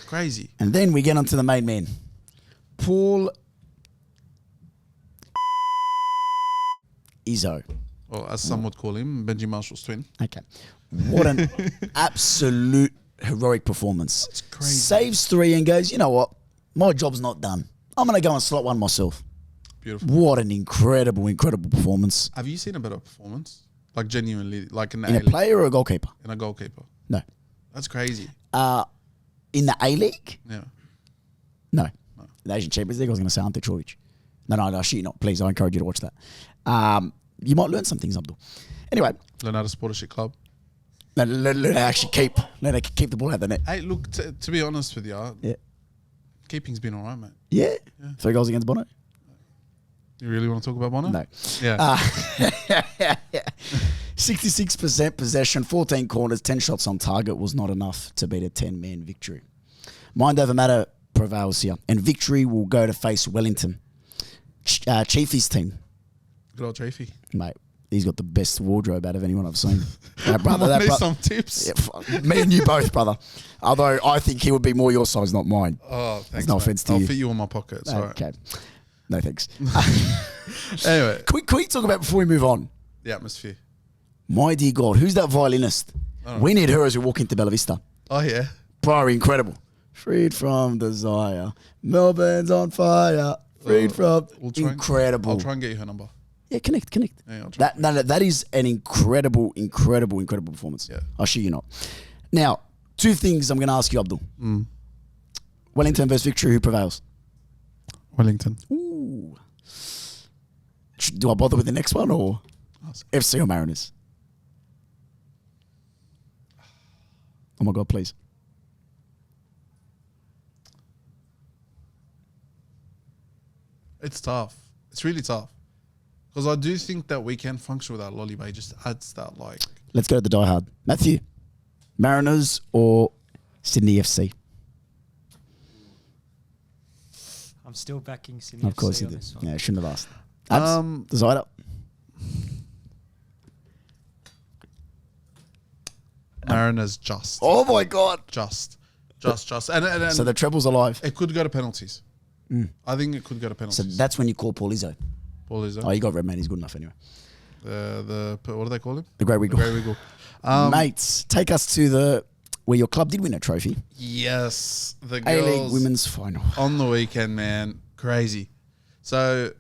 Crazy. And then we get onto the main man, Paul Izzo. Or as some would call him, Benji Marshall's twin. Okay. What an absolute heroic performance. It's crazy. Saves 3 and goes, you know what? My job's not done. I'm going to go and slot one myself. Beautiful. What an incredible performance. Have you seen a better performance? Like genuinely, like in the In a A-League, player or a goalkeeper? in a goalkeeper. No. That's crazy. In the A-League? Yeah. No. The Asian Champions League, I was going to say Ante Trovic. No, shit, not. Please, I encourage you to watch that. You might learn some things, Abdul. Anyway, Learn how to support a shit club. let it actually keep the ball out of the net. Hey, look, to be honest with you, Yeah. keeping's been all right, mate. Yeah. 3 goals against Bono? You really want to talk about Bono? No. Yeah. 66% possession, 14 corners, 10 shots on target was not enough to beat a 10-man victory. Mind over matter prevails here, and Victory will go to face Wellington. Chiefy's team. Good old Chafee. Mate, he's got the best wardrobe out of anyone I've seen. That brother, Might need some tips. Yeah, me and you both, brother. Although I think he would be more your size, not mine. Oh, thanks. no mate. offense to I'll you. fit you in my pocket. It's all right. Okay. No thanks. Anyway, Can we talk about, before we move on, the atmosphere. my dear God, who's that violinist? We need her as we walk into Bella Vista. Oh, yeah. Priory, incredible. Freed from desire. Melbourne's on fire. Freed from... Incredible. I'll try and get you her number. Yeah, connect. Yeah, I'll try. That is an incredible performance. Yeah. I'll show you not. Now, 2 things I'm going to ask you, Abdul. Wellington versus Victory, who prevails? Wellington. Ooh. Do I bother with the next one or FC or Mariners? Oh my God, please. It's tough. It's really tough. Because I do think that we can function without Lolly, but he just adds that, like... Let's go to the diehard. Matthew, Mariners or Sydney FC? I'm still backing Sydney Of course FC you on do. this one. Yeah, shouldn't have asked. Abs, decide up. Mariners just. Oh my God. Just. And So the treble's alive. it could go to penalties. I think it could go to So penalties. that's when you call Paul Izzo. Paul is Oh, you got Redman. He's good enough anyway. what do they call him? The Grey Wiggle. The Grey Wiggle. Mates, take us to where your club did win a trophy. Yes. The A-League girls Women's Final. on the weekend, man. Crazy. So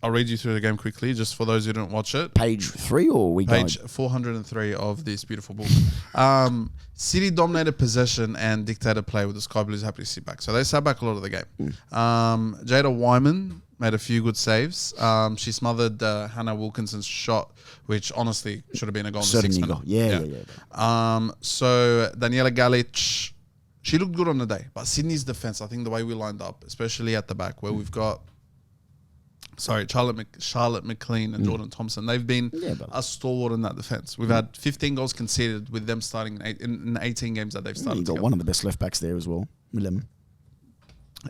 I'll read you through the game quickly, just for those who didn't watch it. Page 3 or we Page guide? 403 of this beautiful book. City dominated possession and dictated play with the Sky Blues happy to sit back. So they sat back a lot of the game. Jada Wyman made a few good saves. She smothered Hannah Wilkinson's shot, which honestly should have been a goal in the Certainly 6th got. minute. Yeah. So Daniela Galic, she looked good on the day. But Sydney's defense, I think the way we lined up, especially at the back, where we've got Charlotte McLean and Jordan Thompson. They've been a stalwart in that defense. We've had 15 goals conceded with them starting in 18 games that they've started. You got together. one of the best left backs there as well, Lemon.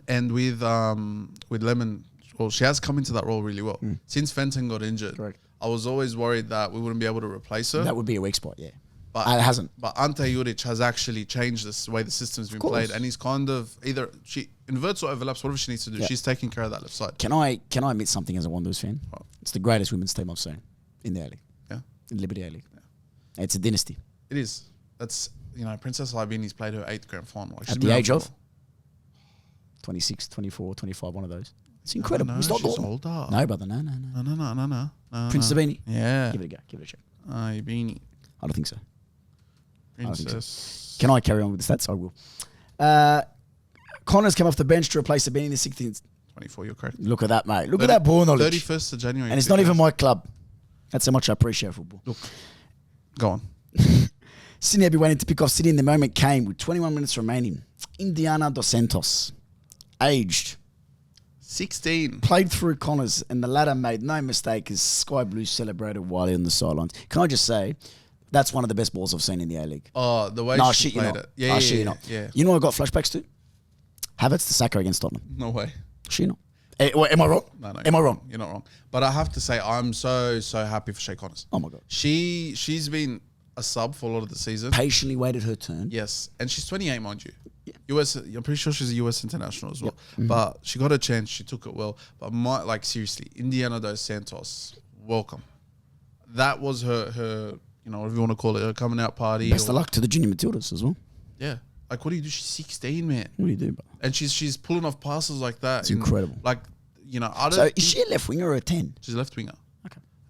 And with Lemon, well, she has come into that role really well. Since Fenton got injured, Correct. I was always worried that we wouldn't be able to replace her. That would be a weak spot, yeah. But it hasn't. But Ante Juric has actually changed the way the system's been played, and he's kind of either she inverts or overlaps, whatever she needs to do. She's taking care of that left side. Can I admit something as a Wanderers fan? Oh. It's the greatest women's team I've seen in the A-League. Yeah, In Liberty A-League. Yeah. It's a dynasty. it is. That's Princess Albini's played her 8th grand final. Like, she's At been the out age for- of 26, 24, 25, one of those. It's incredible. No, it's not she's normal. older. No, brother, no. No. Princess Sabini? Yeah. Give it a go. Give it a check. Albini. I don't think so. Princess. Can I carry on with the stats? I will. Connor's come off the bench to replace Sabini in the 16th. 24, you're correct. Look at that, mate. Look at that ball knowledge. 31st of January. And it's not even my club. That's how much I appreciate football. Look, go on. Sydney had been waiting to pick off City, and the moment came with 21 minutes remaining. Indiana Dos Santos, aged, 16. played through Connors, and the latter made no mistake as Sky Blue celebrated while on the sidelines. Can I just say, that's one of the best balls I've seen in the A-League. Oh, the way No, she shit, you played not. it. Yeah, Shit, you not. You know what I got flashbacks to? Havertz to Saka against Tottenham. No way. Shit, you not. Am I wrong? No, Am I wrong? You're not wrong. But I have to say, I'm so happy for Shay Connors. Oh, my God. She's been a sub for a lot of the season. Patiently waited her turn. Yes. And she's 28, mind you. Yeah. US, I'm pretty sure she's a US international as well. But she got a chance. She took it well. But seriously, Indiana Dos Santos, welcome. That was her whatever you want to call it, her coming out party. Best of luck to the junior Matildas as well. Yeah. Like, what do you do? She's 16, man. What do you do, bro? And she's pulling off passes like that. It's incredible. Like, I don't So is she a left winger or a 10? She's a left winger.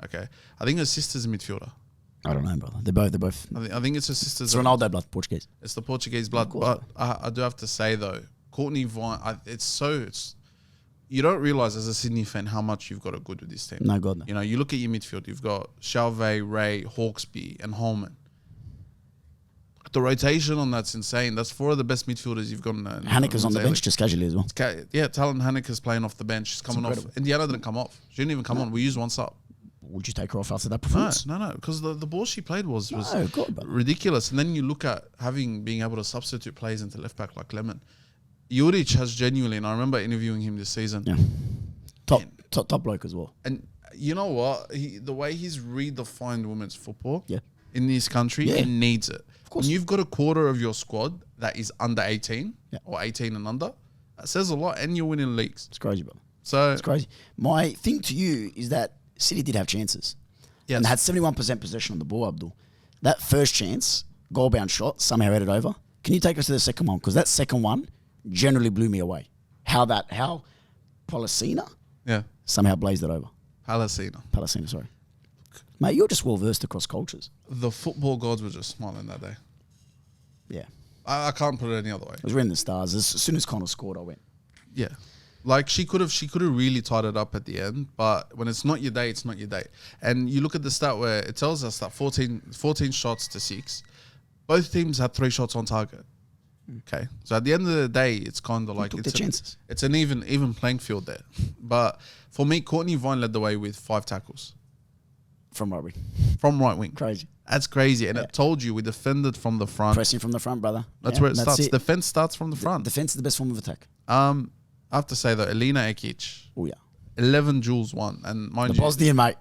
Okay. I think her sister's a midfielder. I don't know, brother. They're both. I think it's her sister's. It's Ronaldo blood, Portuguese. It's the Portuguese blood. But I do have to say, though, Courtney Vine, you don't realise as a Sydney fan how much you've got it good with this team. No, God, no. You look at your midfield, you've got Chauvet, Ray, Hawkesby, and Holman. The rotation on that's insane. That's four of the best midfielders you've got. Haneke's on the bench just casually as well. Talon Haneke's playing off the bench. She's coming off. Indiana didn't come off. She didn't even come on. We used one sub. Would you take her off after that performance? No, because the ball she played was God, ridiculous. And then you look at being able to substitute players into left back like Lemon. Juric has genuinely, and I remember interviewing him this season. Yeah. Top bloke as well. And you know what? The way he's redefined women's football in this country, it needs it. Of course. When you've got a quarter of your squad that is under 18 or 18 and under, that says a lot, and you're winning leagues. It's crazy, brother. So it's crazy. My thing to you is that City did have chances. Yes. And they had 71% possession on the ball, Abdul. That first chance, goal-bound shot, somehow headed over. Can you take us to the second one? Because that second one generally blew me away. How Policina somehow blazed it over. Palacina, sorry. Mate, you're just well-versed across cultures. The football gods were just smiling that day. Yeah. I can't put it any other way. It was written in the stars. As soon as Connor scored, I went. Yeah. Like, she could have really tied it up at the end, but when it's not your day, it's not your day. And you look at the stat where it tells us that 14 shots to 6. Both teams had 3 shots on target. Okay. So at the end of the day, it's kind of like it's an even playing field there. But for me, Courtney Vine led the way with 5 tackles. From right wing. From right wing. Crazy. That's crazy. And it told you we defended from the front. Pressing from the front, brother. That's where it starts. Defense starts from the front. Defense is the best form of attack. I have to say, though, Elina Ekic. Oh, yeah. 11 duels won. And mind the Bosnian, mate.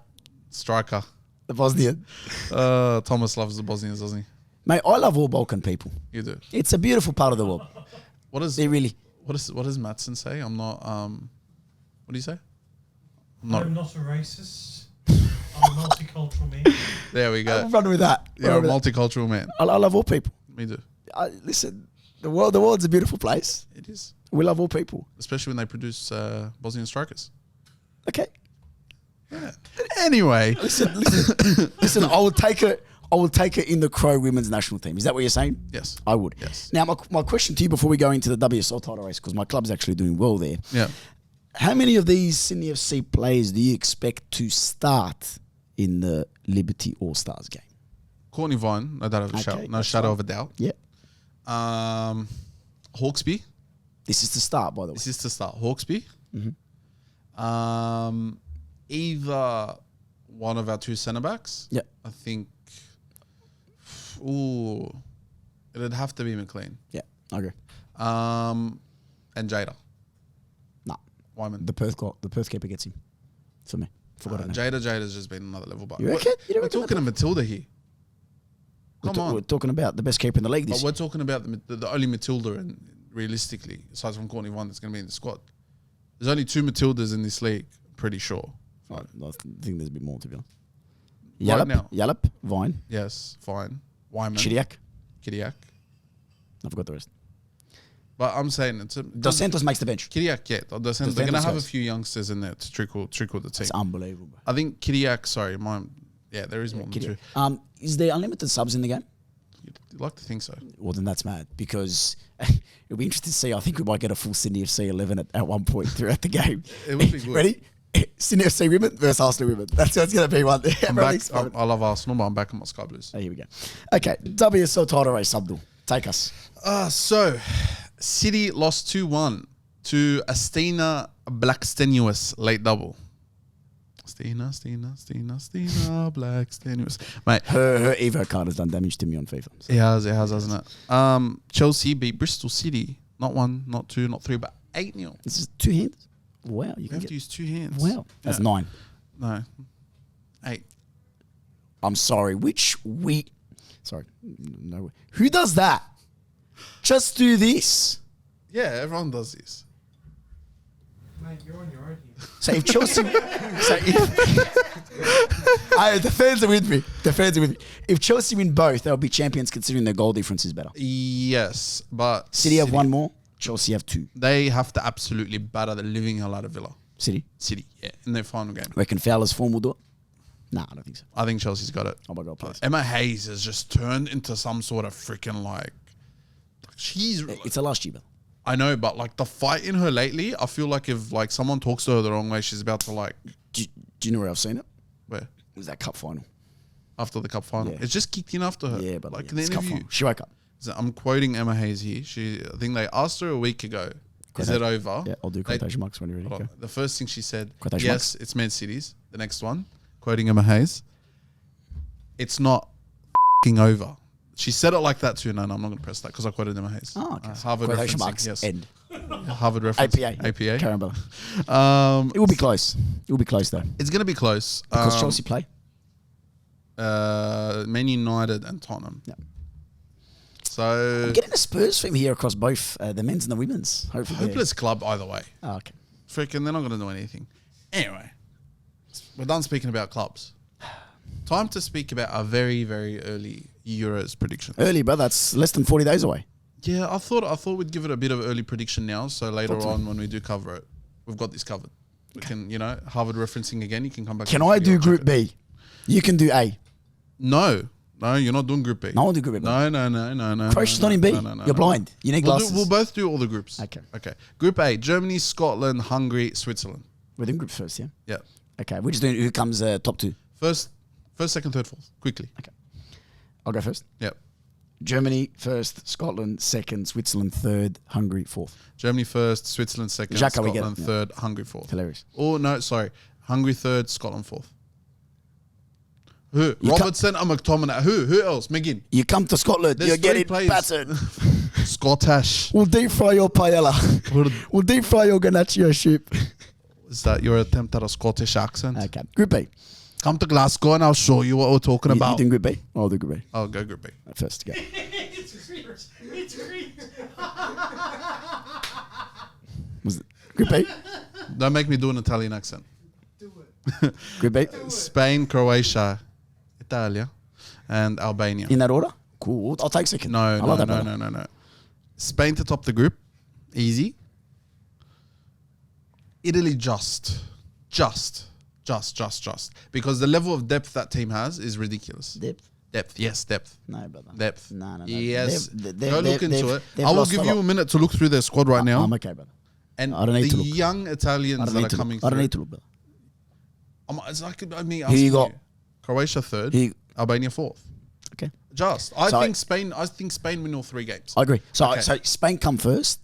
Striker. The Bosnian. Thomas loves the Bosnians, doesn't he? Mate, I love all Balkan people. You do. It's a beautiful part of the world. What does Mattson say? I'm not. What do you say? I'm not a racist. I'm a multicultural man. There we go. I'm running with that. You're a multicultural man. I love all people. Me too. Listen, the world's a beautiful place. It is. We love all people, especially when they produce Bosnian strikers. Okay. Yeah. Anyway, listen. I will take it in the Crow women's national team. Is that what you're saying? Yes, I would. Yes. Now, my question to you before we go into the WSL title race, because my club's actually doing well there. Yeah. How many of these Sydney FC players do you expect to start in the Liberty All Stars game? Courtney Vine, no shadow of a doubt. Yeah. Hawkesby. This is to start, by the way. Hawkesby. Mm-hmm. either one of our two centre backs. Yeah. I think. Ooh, it'd have to be McLean. Yeah, I agree. And Jada. No, Wyman. the Perth keeper gets him. For me, forgot it. Jada's just been another level. But You reckon? You don't we're reckon talking to Matilda here. Come on. We're talking about the best keeper in the league But this we're talking about the only Matilda, and realistically, aside from Courtney One, that's going to be in the squad. There's only 2 Matildas in this league, pretty sure. year. I think there's a bit more, to be honest. Right now. Yallop, Vine, Yes, fine. Wyman, Chidiac. Kiriak. I forgot the rest. But I'm saying it's a Dos Santos makes the bench. Kiriak, yeah. They're going to Santos have a goes. few youngsters in there to trickle the team. It's unbelievable, bro. I think Kiriak, sorry, there is more than 2. Chidiac. Is there unlimited subs in the game? You'd like to think so. Well, then that's mad because it'll be interesting to see. I think we might get a full Sydney FC 11 at one point throughout the game. It would be good. Ready? Sydney FC women versus Arsenal women. That's what's going to be one. I'm back. I love Arsenal, but I'm back on my Sky Blues. Oh, here we go. Okay, WSL title race, Abdul. Take us. So, City lost 2-1 to Astina Blackstenius late double. Stina, Blackstenius. Mate, Her Evo card has done damage to me on FIFA. So. it has, hasn't it? Chelsea beat Bristol City. Not 1, not 2, not 3, but 8-0. This is 2 hands? Wow. You have to use 2 hands. Wow. That's Yeah. 9. No. 8. I'm sorry. Sorry. No. Who does that? Just do this. Yeah, everyone does this. Mate, you're on your own here. So if Chelsea... the fans are with me. If Chelsea win both, they'll be champions considering their goal difference is better. Yes, but City have 1 more. Chelsea have 2. They have to absolutely batter the living hell out of Villa. City. Yeah, in their final game. Reckon Fowler's form will do it? Nah, I don't think so. I think Chelsea's got it. Oh my God, please. Emma Hayes has just turned into some sort of freaking she's. It's a last year, but I know, but the fight in her lately, I feel like if someone talks to her the wrong way, she's about to do you know where I've seen it? where It was that cup final. after the cup final. Yeah. It's just kicked in after her. Yeah, but in yeah, the it's cup interview. final. She woke up. So I'm quoting Emma Hayes here. I think they asked her a week ago, "Is it over?" Yeah, I'll do quotation marks when you're ready. Hold Go. on. The first thing she said, Quotation yes, it's Man City's. The next one, quoting Emma Hayes, it's not f***ing over. She said it like that too. No, I'm not going to press that because I quoted Emma Hayes. Oh, okay. Harvard Quotation referencing, marks. yes. End. Harvard reference. APA. APA. Carambella. It will be close. It will be close though. It's going to be close. Because Chelsea play. Man United and Tottenham. Yeah. So I'm getting a Spurs theme here across both the men's and the women's. Hopefully. hopeless club either way. Oh, okay. Freaking, they're not going to do anything. Anyway, we're done speaking about clubs. Time to speak about our very, very early Euros prediction. Early, but that's less than 40 days away. Yeah, I thought we'd give it a bit of early prediction now, so later Thought so. on when we do cover it, we've got this covered. We can, Harvard referencing again. You can come back. Can to the I video do and Group check it. B? You can do A. No, you're not doing Group B. No, I'll do Group B. No. Croatia's not in B. You're blind. You need glasses. We'll both do all the groups. Okay. Group A: Germany, Scotland, Hungary, Switzerland. We're doing group first, yeah? Yeah. Okay, we're just doing who comes top 2. First, second, third, fourth. Quickly. Okay. I'll go first. Yep. Germany first, Scotland second, Switzerland third, Hungary fourth. Germany first, Switzerland second, Xhaka, we get Scotland it, yeah. third, Hungary fourth. Hilarious. Oh no, sorry. Hungary third, Scotland fourth. Who? You Robertson and McTominay. Who else? McGinn. You come to Scotland, There's you're 3 getting players. battered. Scottish. We'll deep fry your paella. We'll deep fry your ganache ship. Is that your attempt at a Scottish accent? Okay. Group B. Come to Glasgow and I'll show you what we're talking You about. doing Group B? I'll do Group B. I'll go Group B. First, go. It's great. Was it Group B? Don't make me do an Italian accent. Do it. Group B? Spain, Croatia, Italia, and Albania. In that order? Cool. I'll take second. No. I like that better. No. Spain to top the group. Easy. Italy just. Because the level of depth that team has is ridiculous. Depth, yes, depth. No, brother. Depth. No. Yes. They've- Go look into it. they've I will lost give a you lot. a minute to look through their squad right now. I'm okay, brother. And I don't need the to look. young Italians that are coming I don't through. need to look, brother. It's like me Who asking you got? Croatia third, Who- Albania fourth. Okay. I So- think Spain win all 3 games. I agree. So, Okay. so Spain come first,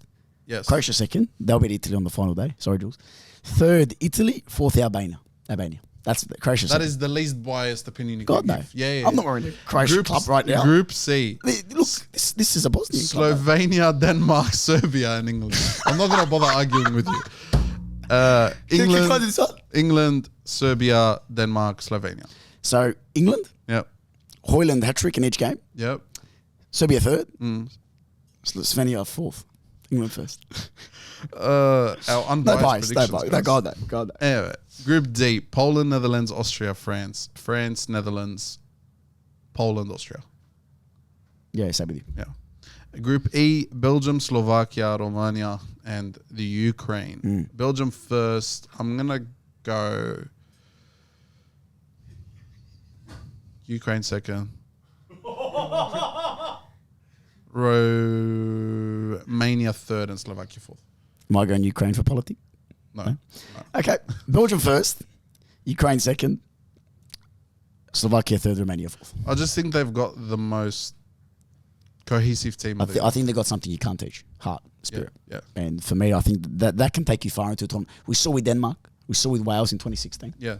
Yes. Croatia second. They'll beat Italy on the final day. Sorry, Jules. Third, Italy. Fourth, Albania. Albania. That's Croatia. That is the least biased opinion you God can no. give. Yeah. I'm not wearing a Croatian club right now. Group C. Look, this is a Bosnian club. Slovenia, Denmark, Serbia, and England. I'm not going to bother arguing with you. England, Serbia, Denmark, Slovenia. So England, Yep. Højlund hat-trick in each game. Yep. Serbia third. Slovenia fourth. England first. Our unbiased No predictions. bias. guys. Go that. Anyway, Group D: Poland, Netherlands, Austria, France. France, Netherlands, Poland, Austria. Yeah, same with you. Yeah. Group E: Belgium, Slovakia, Romania, and the Ukraine. Belgium first. I'm gonna go Ukraine second. Romania third and Slovakia fourth. Am I going Ukraine for politics? No. Okay. Belgium first. Ukraine second. Slovakia third. Romania fourth. I just think they've got the most cohesive team. I think they got something you can't teach. Heart, spirit. Yeah. And for me, I think that can take you far into a tournament. We saw with Denmark. We saw with Wales in 2016. Yeah.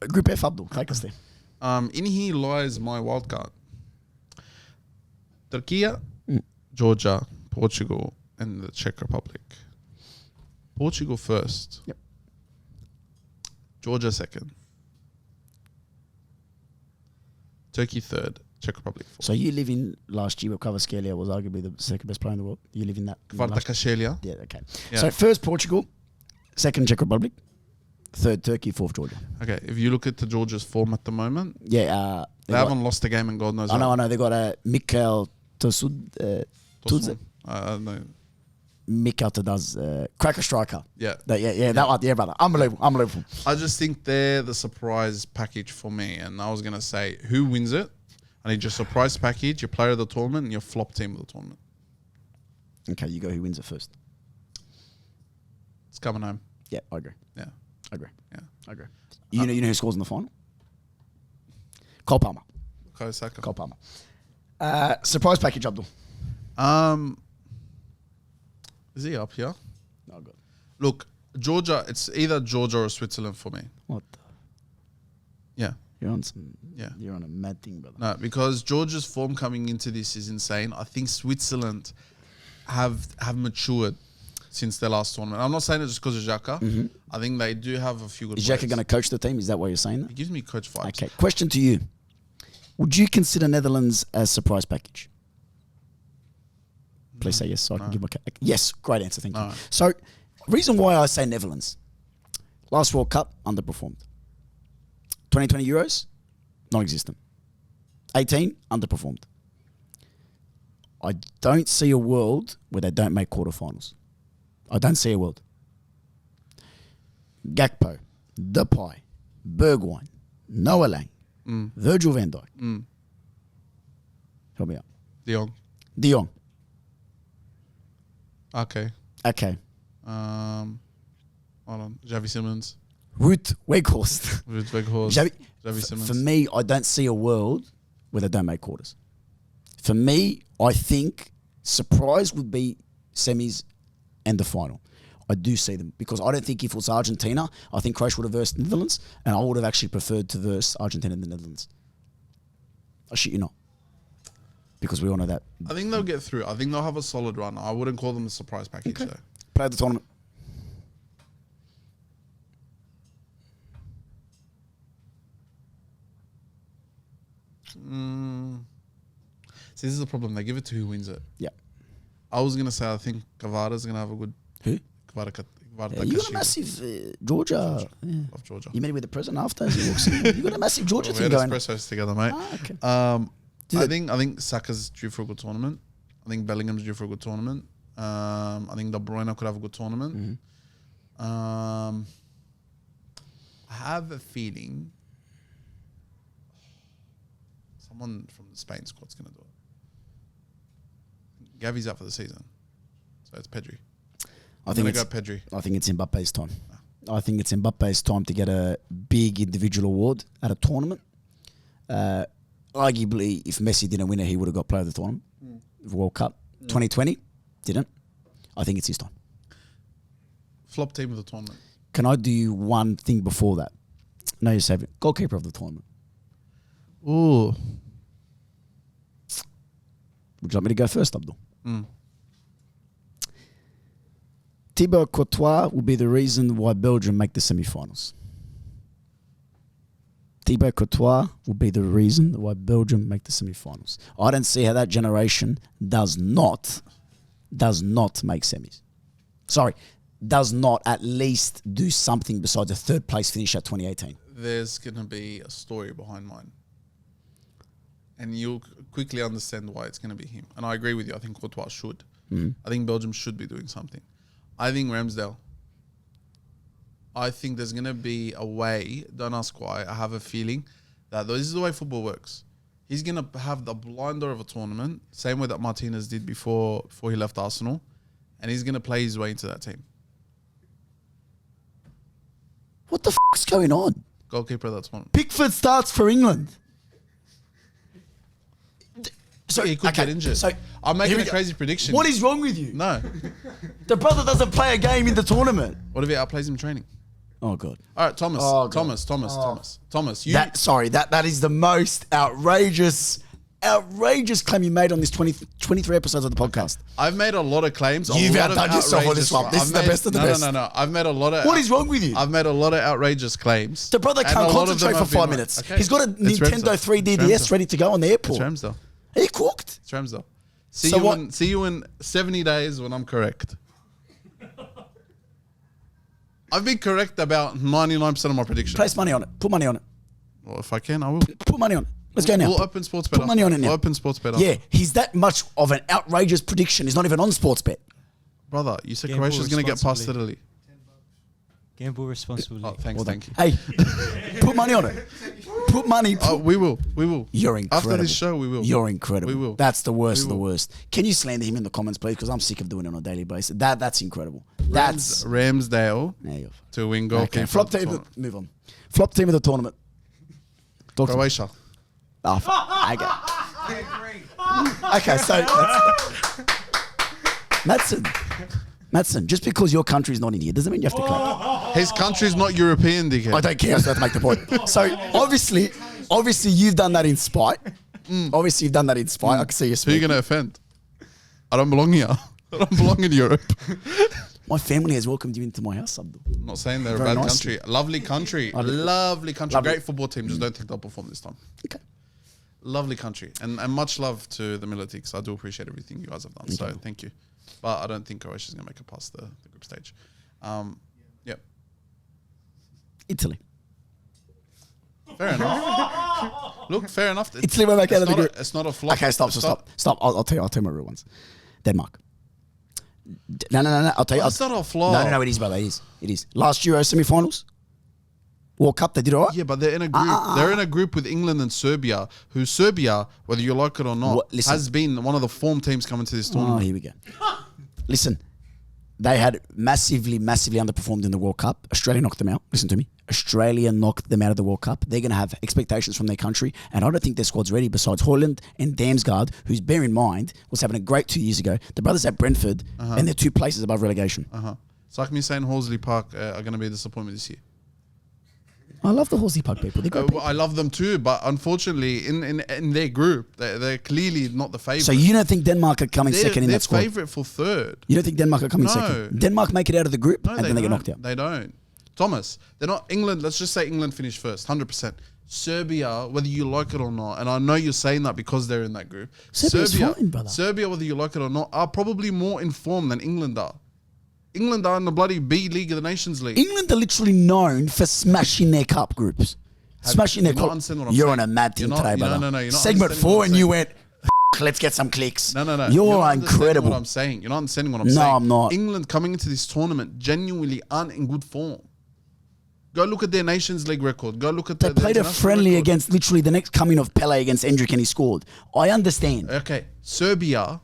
Group F, Abdul. Take us there. In here lies my wild card. Turkey, Georgia, Portugal, and the Czech Republic. Portugal first. Yep. Georgia second. Turkey third. Czech Republic fourth. So you live in last year where Kvaratskhelia was arguably the second best player in the world. You live in that. Kvaratskhelia. Yeah, okay. Yeah. So first Portugal, second Czech Republic, third Turkey, fourth Georgia. Okay, if you look at the Georgia's form at the moment, Yeah. they haven't lost a game in God knows I know. They got Mikael Tosud. Tosun. No. Mikael Tadaz, cracker striker. Yeah. That one. Yeah, brother. Unbelievable. I just think they're the surprise package for me. And I was going to say, who wins it? I need your surprise package, your player of the tournament, and your flop team of the tournament. Okay, you go. Who wins it first? It's coming home. Yeah, I agree. Yeah. I agree. Yeah. I agree. You know who scores in the final? Cole Palmer. Kosaka. Cole Palmer. Surprise package, Abdul. Is he up here? Oh, God. Look, Georgia, it's either Georgia or Switzerland for me. What the? Yeah. You're on some. Yeah. You're on a mad thing, brother. No, because Georgia's form coming into this is insane. I think Switzerland have matured since their last tournament. I'm not saying it just because of Xhaka. I think they do have a few good Is players. Xhaka going to coach the team? Is that why you're saying that? He gives me coach vibes. Okay. Question to you. Would you consider Netherlands as surprise package? Please say yes so I can give my... Yes. Great answer. Thank you. No. So, reason why I say Netherlands. Last World Cup, underperformed. 2020 Euros, non-existent. 18, underperformed. I don't see a world where they don't make quarterfinals. I don't see a world. Gakpo, Depay, Bergwijn, Noah Lang, Virgil van Dijk. Help me out. De Jong. Okay. Okay. Hold on. Xavi Simons. Ruud Weghorst. Ruud Weghorst. Xavi Simons. For me, I don't see a world where they don't make quarters. For me, I think surprise would be semis and the final. I do see them because I don't think if it was Argentina, I think Croatia would have versed the Netherlands, and I would have actually preferred to verse Argentina and the Netherlands. I shit you not. Because we all know that. I think they'll get through. I think they'll have a solid run. I wouldn't call them a surprise package, though. Play of the tournament. See, this is the problem. They give it to who wins it. Yeah. I was going to say I think Kvara's going to have a good... Who? Kvara Yeah, you got a massive Georgia. Yeah. Love Georgia. You met with the president after as he walks in. You got a massive Georgia We thing had going. espressos together, mate. Okay. I think Saka's due for a good tournament. I think Bellingham's due for a good tournament. I think De Bruyne could have a good tournament. I have a feeling someone from the Spain squad's going to do it. Gavi's out for the season, so it's Pedri. I think go Pedri. I think it's Mbappe's time. I think it's Mbappe's time to get a big individual award at a tournament. Arguably, if Messi didn't win it, he would have got player of the tournament. World Cup 2020 didn't. I think it's his time. Flop team of the tournament. Can I do one thing before that? No, you're saving. Goalkeeper of the tournament. Ooh. Would you like me to go first, Abdul? Thibaut Courtois will be the reason why Belgium make the semi-finals. Thibaut Courtois will be the reason why Belgium make the semi-finals. I don't see how that generation does not make semis. Sorry, does not at least do something besides a third place finish at 2018. There's going to be a story behind mine. And you'll quickly understand why it's going to be him. And I agree with you. I think Courtois should. I think Belgium should be doing something. I think Ramsdale. I think there's going to be a way, don't ask why, I have a feeling that this is the way football works. He's going to have the blinder of a tournament, same way that Martinez did before he left Arsenal, and he's going to play his way into that team. What the is going on? Goalkeeper of that tournament. Pickford starts for England. So he could get injured. So I'm making a crazy prediction. What is wrong with you? No. The brother doesn't play a game in the tournament. What if he outplays him in training? Oh, God. All right, Thomas. Oh, God. Thomas. You. That is the most outrageous claim you made on this 23 episodes of the podcast. I've made a lot of claims. You've outdone yourself on this one. This is the best of the best. No. I've made a lot of. What is wrong with you? I've made a lot of outrageous claims. The brother and can't a lot of concentrate them for have 5 been minutes. right. Okay. He's got a It's Nintendo Ramsdale. 3DS ready to go on the airport. It's Ramsdale. Are you cooked? It's Ramsdale. See you in 70 days when I'm correct. I've been correct about 99% of my predictions. Place money on it. Put money on it. Well, if I can, I will. Put money on it. Let's go now. We'll open sports bet. Put money on it now. We'll open sports bet. Yeah, he's that much of an outrageous prediction. He's not even on sports bet. Brother, you said Gamble Croatia's going to get past responsibly. Italy. Gamble responsibly. Oh, thanks, thank you. Hey, put money on it. Put money. We will. You're incredible. After this show, we will. You're incredible. We will. That's the worst of We the will. worst. Can you slander him in the comments, please? Because I'm sick of doing it on a daily basis. That's incredible. That's Ramsdale there you go. to win goalkeeper. Okay, flop team. Move on. Flop team of the tournament. Talk to me. Croatia. Okay, so Madsen, just because your country's not in here doesn't mean you have to clap. His country's not European, dickhead. I don't care. I still have to make the point. So obviously, you've done that in spite. Obviously, you've done that in spite. I can see you Who are you speaking. going to offend? I don't belong here. I don't belong in Europe. My family has welcomed you into my house, Abdul. I'm not saying they're a Very bad nice. country. Lovely country. Lovely country. Lovely. Great football team. Just don't think they'll perform this time. Okay. Lovely country. And much love to the military because I do appreciate everything you guys have done. So thank you. But I don't think Croatia's going to make it past the group stage. Yep. Italy. Fair enough. Look, fair enough. Italy went back out of the group. It's not a flop. Okay, stop. I'll tell you my real ones. Denmark. No. I'll tell you. It's not a flop. No, it is, brother. It is. Last Euro semi-finals, World Cup, they did all right. Yeah, but they're in a group. They're in a group with England and Serbia, who Serbia, whether you like it or not, Listen. has been one of the form teams coming to this Oh, tournament. here we go. Listen, they had massively underperformed in the World Cup. Australia knocked them out. Listen to me. Australia knocked them out of the World Cup. They're going to have expectations from their country, and I don't think their squad's ready besides Holland and Damsgaard, who's, bear in mind, was having a great 2 years ago. The brothers at Brentford, and they're 2 places above relegation. It's like me saying Horsley Park are going to be a disappointment this year. I love the Horsey Park people. They're great people. I love them too, but unfortunately, in their group, they're clearly not the favourite. So you don't think Denmark are coming second in that squad? They're favourite for third. You don't think Denmark are coming No. second? Denmark make it out of the group, No, and then they get knocked out. They don't. Thomas, they're not England. Let's just say England finished first, 100%. Serbia, whether you like it or not, and I know you're saying that because they're in that group. Serbia's fine, brother. Serbia, whether you like it or not, are probably more informed than England are. England are in the bloody B League of the Nations League. England are literally known for smashing their cup groups. Smashing their you're not cup. understanding what I'm You're saying. on a mad team You're not- today, brother. no, you're not Segment understanding what 4 I'm and you saying. went, let's get some clicks. No. You're not understanding incredible. What I'm saying. You're not understanding what I'm No, saying. I'm not. England coming into this tournament genuinely aren't in good form. Go look at their Nations League record. Go look at They the played a international friendly record. against literally the next coming of Pele against Endrick and he scored. I understand. Okay, Serbia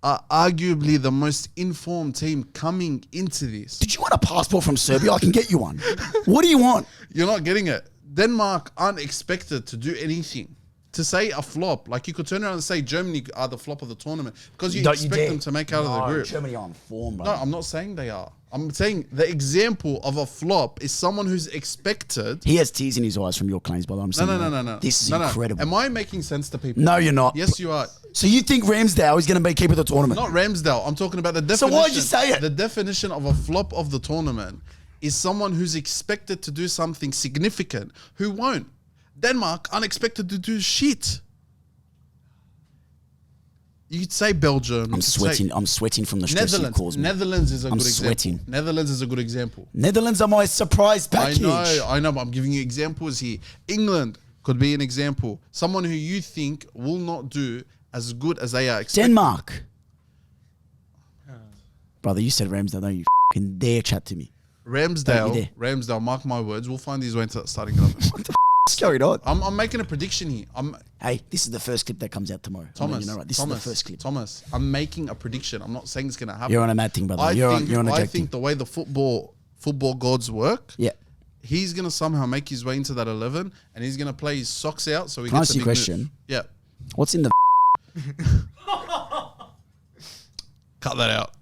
are arguably the most informed team coming into this. Did you want a passport from Serbia? I can get you one. What do you want? You're not getting it. Denmark aren't expected to do anything to say a flop, like you could turn around and say Germany are the flop of the tournament because you Don't expect dare. them to make out of the group. Germany are on form, bro. No, I'm not saying they are. I'm saying the example of a flop is someone who's expected. He has tears in his eyes from your claims, brother. I'm saying No. This is No. incredible. Am I making sense to people? No, you're not. Yes, you are. So you think Ramsdale is going to be keeper of the tournament? Not Ramsdale. I'm talking about the So definition. why'd you say it? The definition of a flop of the tournament is someone who's expected to do something significant who won't. Denmark unexpected to do shit. You could say Belgium. I'm sweating. I'm sweating from the stress you caused me. Netherlands is a I'm good sweating. example. Netherlands is a good example. Netherlands are my surprise package. I know, but I'm giving you examples here. England could be an example. Someone who you think will not do as good as they are expected. Denmark. Brother, you said Ramsdale. Don't you fucking dare chat to me. Ramsdale, mark my words, we'll find his way into that starting 11. What the f***'s going on? I'm making a prediction here. Hey, this is the first clip that comes out tomorrow. Thomas, This is the first clip. Thomas, I'm making a prediction. I'm not saying it's going to happen. You're on a mad thing, brother. You're on a I joke think thing. the way the football gods work, Yeah. he's going to somehow make his way into that 11 and he's going to play his socks out so he Can I gets ask a you a big question? move. Yeah. What's in the Cut that out.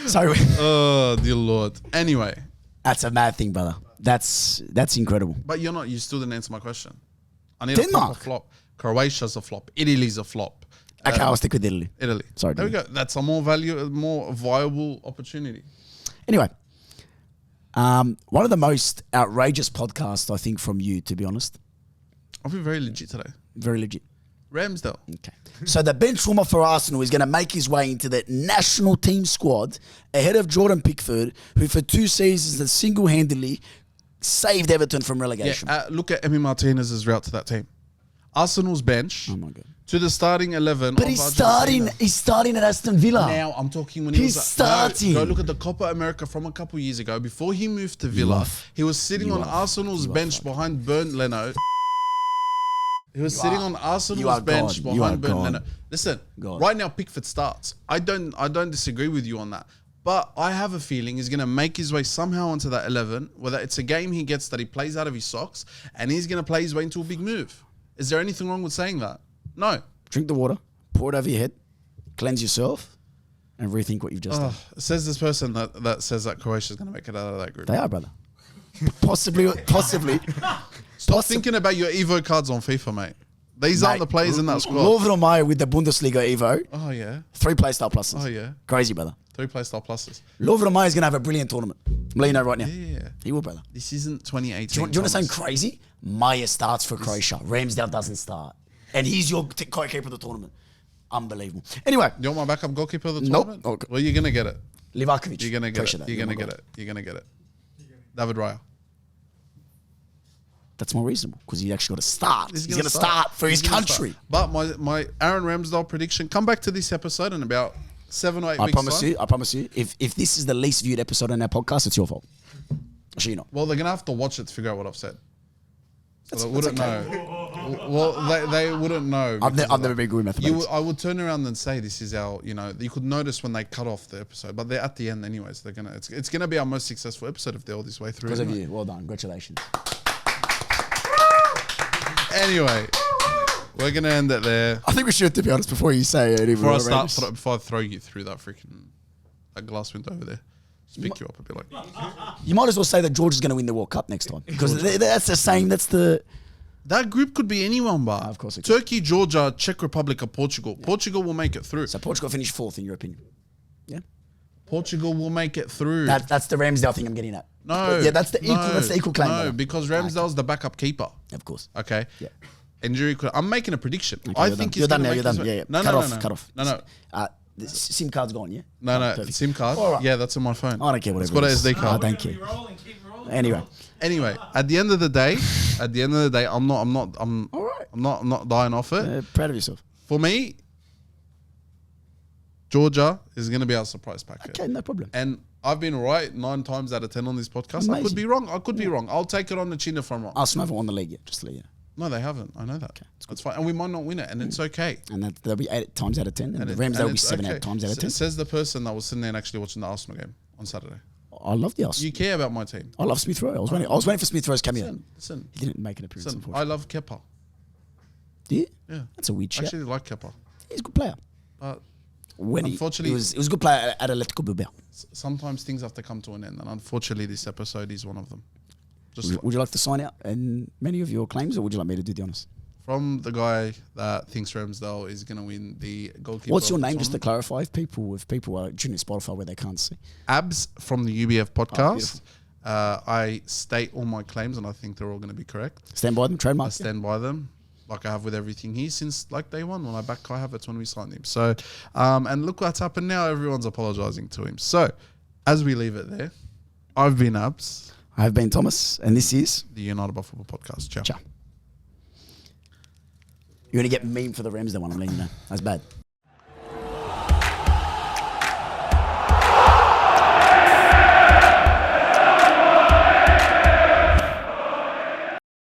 Sorry. Oh, dear Lord. Anyway, That's a mad thing, brother. That's incredible. but you still didn't answer my question. I need Denmark. a flop. Croatia's a flop. Italy's a flop. Okay, I'll stick with Italy. Italy. Sorry, There we go. That's a more viable opportunity. Anyway, one of the most outrageous podcasts, I think, from you, to be honest. I'll be very legit today. Very legit. Ramsdale. Okay. So the bench warmer for Arsenal is going to make his way into the national team squad ahead of Jordan Pickford, who for 2 seasons has single-handedly saved Everton from relegation. Yeah, look at Emi Martinez's route to that team. Arsenal's bench Oh my God. to the starting 11. But of he's Argentina. starting at Aston Villa. Now I'm talking when he He's was starting. No, go look at the Copa America from a couple years ago. Before he moved to Villa, he was sitting on Arsenal's bench behind Bernd Leno. He was sitting on Arsenal's bench behind Bernd Leno. Listen, right now Pickford starts. I don't disagree with you on that. But I have a feeling he's going to make his way somehow onto that 11, whether it's a game he gets that he plays out of his socks, and he's going to play his way into a big move. Is there anything wrong with saying that? No. Drink the water, pour it over your head, cleanse yourself, and rethink what you've just done. Says this person that says that Croatia's going to make it out of that group. They are, brother. Possibly. Stop thinking about your Evo cards on FIFA, mate. These aren't the players in that squad. Love and Meyer with the Bundesliga Evo. Oh, yeah. 3 playstyle pluses. Oh, yeah. Crazy, brother. 3 playstyle pluses. Love and Meyer is going to have a brilliant tournament. I'm letting you know right now. Yeah. He will, brother. This isn't 2018. Do you want to sound crazy? Meyer starts for Croatia. Ramsdale doesn't start. And he's your co-keeper of the tournament. Unbelievable. Anyway. You want my backup goalkeeper of the Nope. tournament? Okay. Well, you're going to get it. Livakovic. You're going to get Appreciate it. that. You're going to Oh my get God. it. You're going to get it. David Raya. That's more reasonable because he actually got to start. He's going gonna to start for his He's gonna country. start. But my Aaron Ramsdale prediction, come back to this episode in about 7 or 8 I weeks' promise time. you. I promise you. If this is the least viewed episode on our podcast, it's your fault. I'll show you not. Well, they're going to have to watch it to figure out what I've said. So they wouldn't okay. know. Well, they wouldn't know. I've because of never that. been good with mathematics. I would turn around and say this is our, you could notice when they cut off the episode, but they're at the end anyway, so it's gonna be our most successful episode if they're all this way through. Because of anyway. you. Well done. Congratulations. Anyway, we're gonna end it there. I think we should, to be honest, before you say it. Before I throw you through that glass window over there, just pick you up and be like, You might as well say that George is going to win the World Cup next time. Because that's the same. That's the... that group could be anyone, but Of course it could. Turkey, Georgia, Czech Republic, or Portugal. Yeah. Portugal will make it through. So Portugal finished 4th, in your opinion? Yeah? Portugal will make it through. That's the Ramsdale thing I'm getting at. No. Yeah, that's the equal claim. No, brother. because Ramsdale's the backup keeper. Of course. Okay. Yeah. Injury. I'm making a prediction. Okay, I you're think done. You're done now. gonna You're make done. his Yeah, way- yeah. No, Cut off. No. The SIM card's gone, yeah? No, Perfect. SIM card. All right. Yeah, that's on my phone. I don't care whatever. It's got it an is. SD card. Thank you. Keep rolling. Anyway. Anyway, at the end of the day, I'm not dying off it. Proud of yourself. For me, Georgia is going to be our surprise packet. Okay, no problem. And I've been right 9 times out of 10 on this podcast. I could be wrong. Be wrong. I'll take it on the chin if I'm wrong. Arsenal haven't won the league yet, just to let you know. No, they haven't. I know that. Okay, that's fine. And we might not win it, and it's okay. And they'll be 8 times out of 10. And the Rams, they'll be 7 8 times out of 10. Says the person that was sitting there and actually watching the Arsenal game on Saturday. I love the Arsenal. You care about my team. I love Smith Rowe. I was waiting for Smith Rowe's cameo. Listen. He didn't make an appearance, I unfortunately. love Kepa. Do you? Yeah. That's a weird I shout. actually like Kepa. He's a good player. But When unfortunately, he was a good player at Atletico Bilbao. sometimes things have to come to an end. And unfortunately, this episode is one of them. Would you like to sign out in many of your claims, or would you like me to do the honours? From the guy that thinks Ramsdale is going to win the goalkeeper. What's your of the name, just to tournament. clarify, if people are tuning in Spotify where they can't see? Abs from the UBF podcast. beautiful. I state all my claims, and I think they're all going to be correct. Stand by them, I trademark. stand by them, like I have with everything here since like day one when I backed Kai Havertz when we signed him. So, and look what's happened now. Everyone's apologising to him. So, as we leave it there, I've been Abs, I've been Thomas, and this is the United by Football podcast. Ciao. Ciao. You're going to get meme for the Ramsdale one, I'm letting you know. That's bad.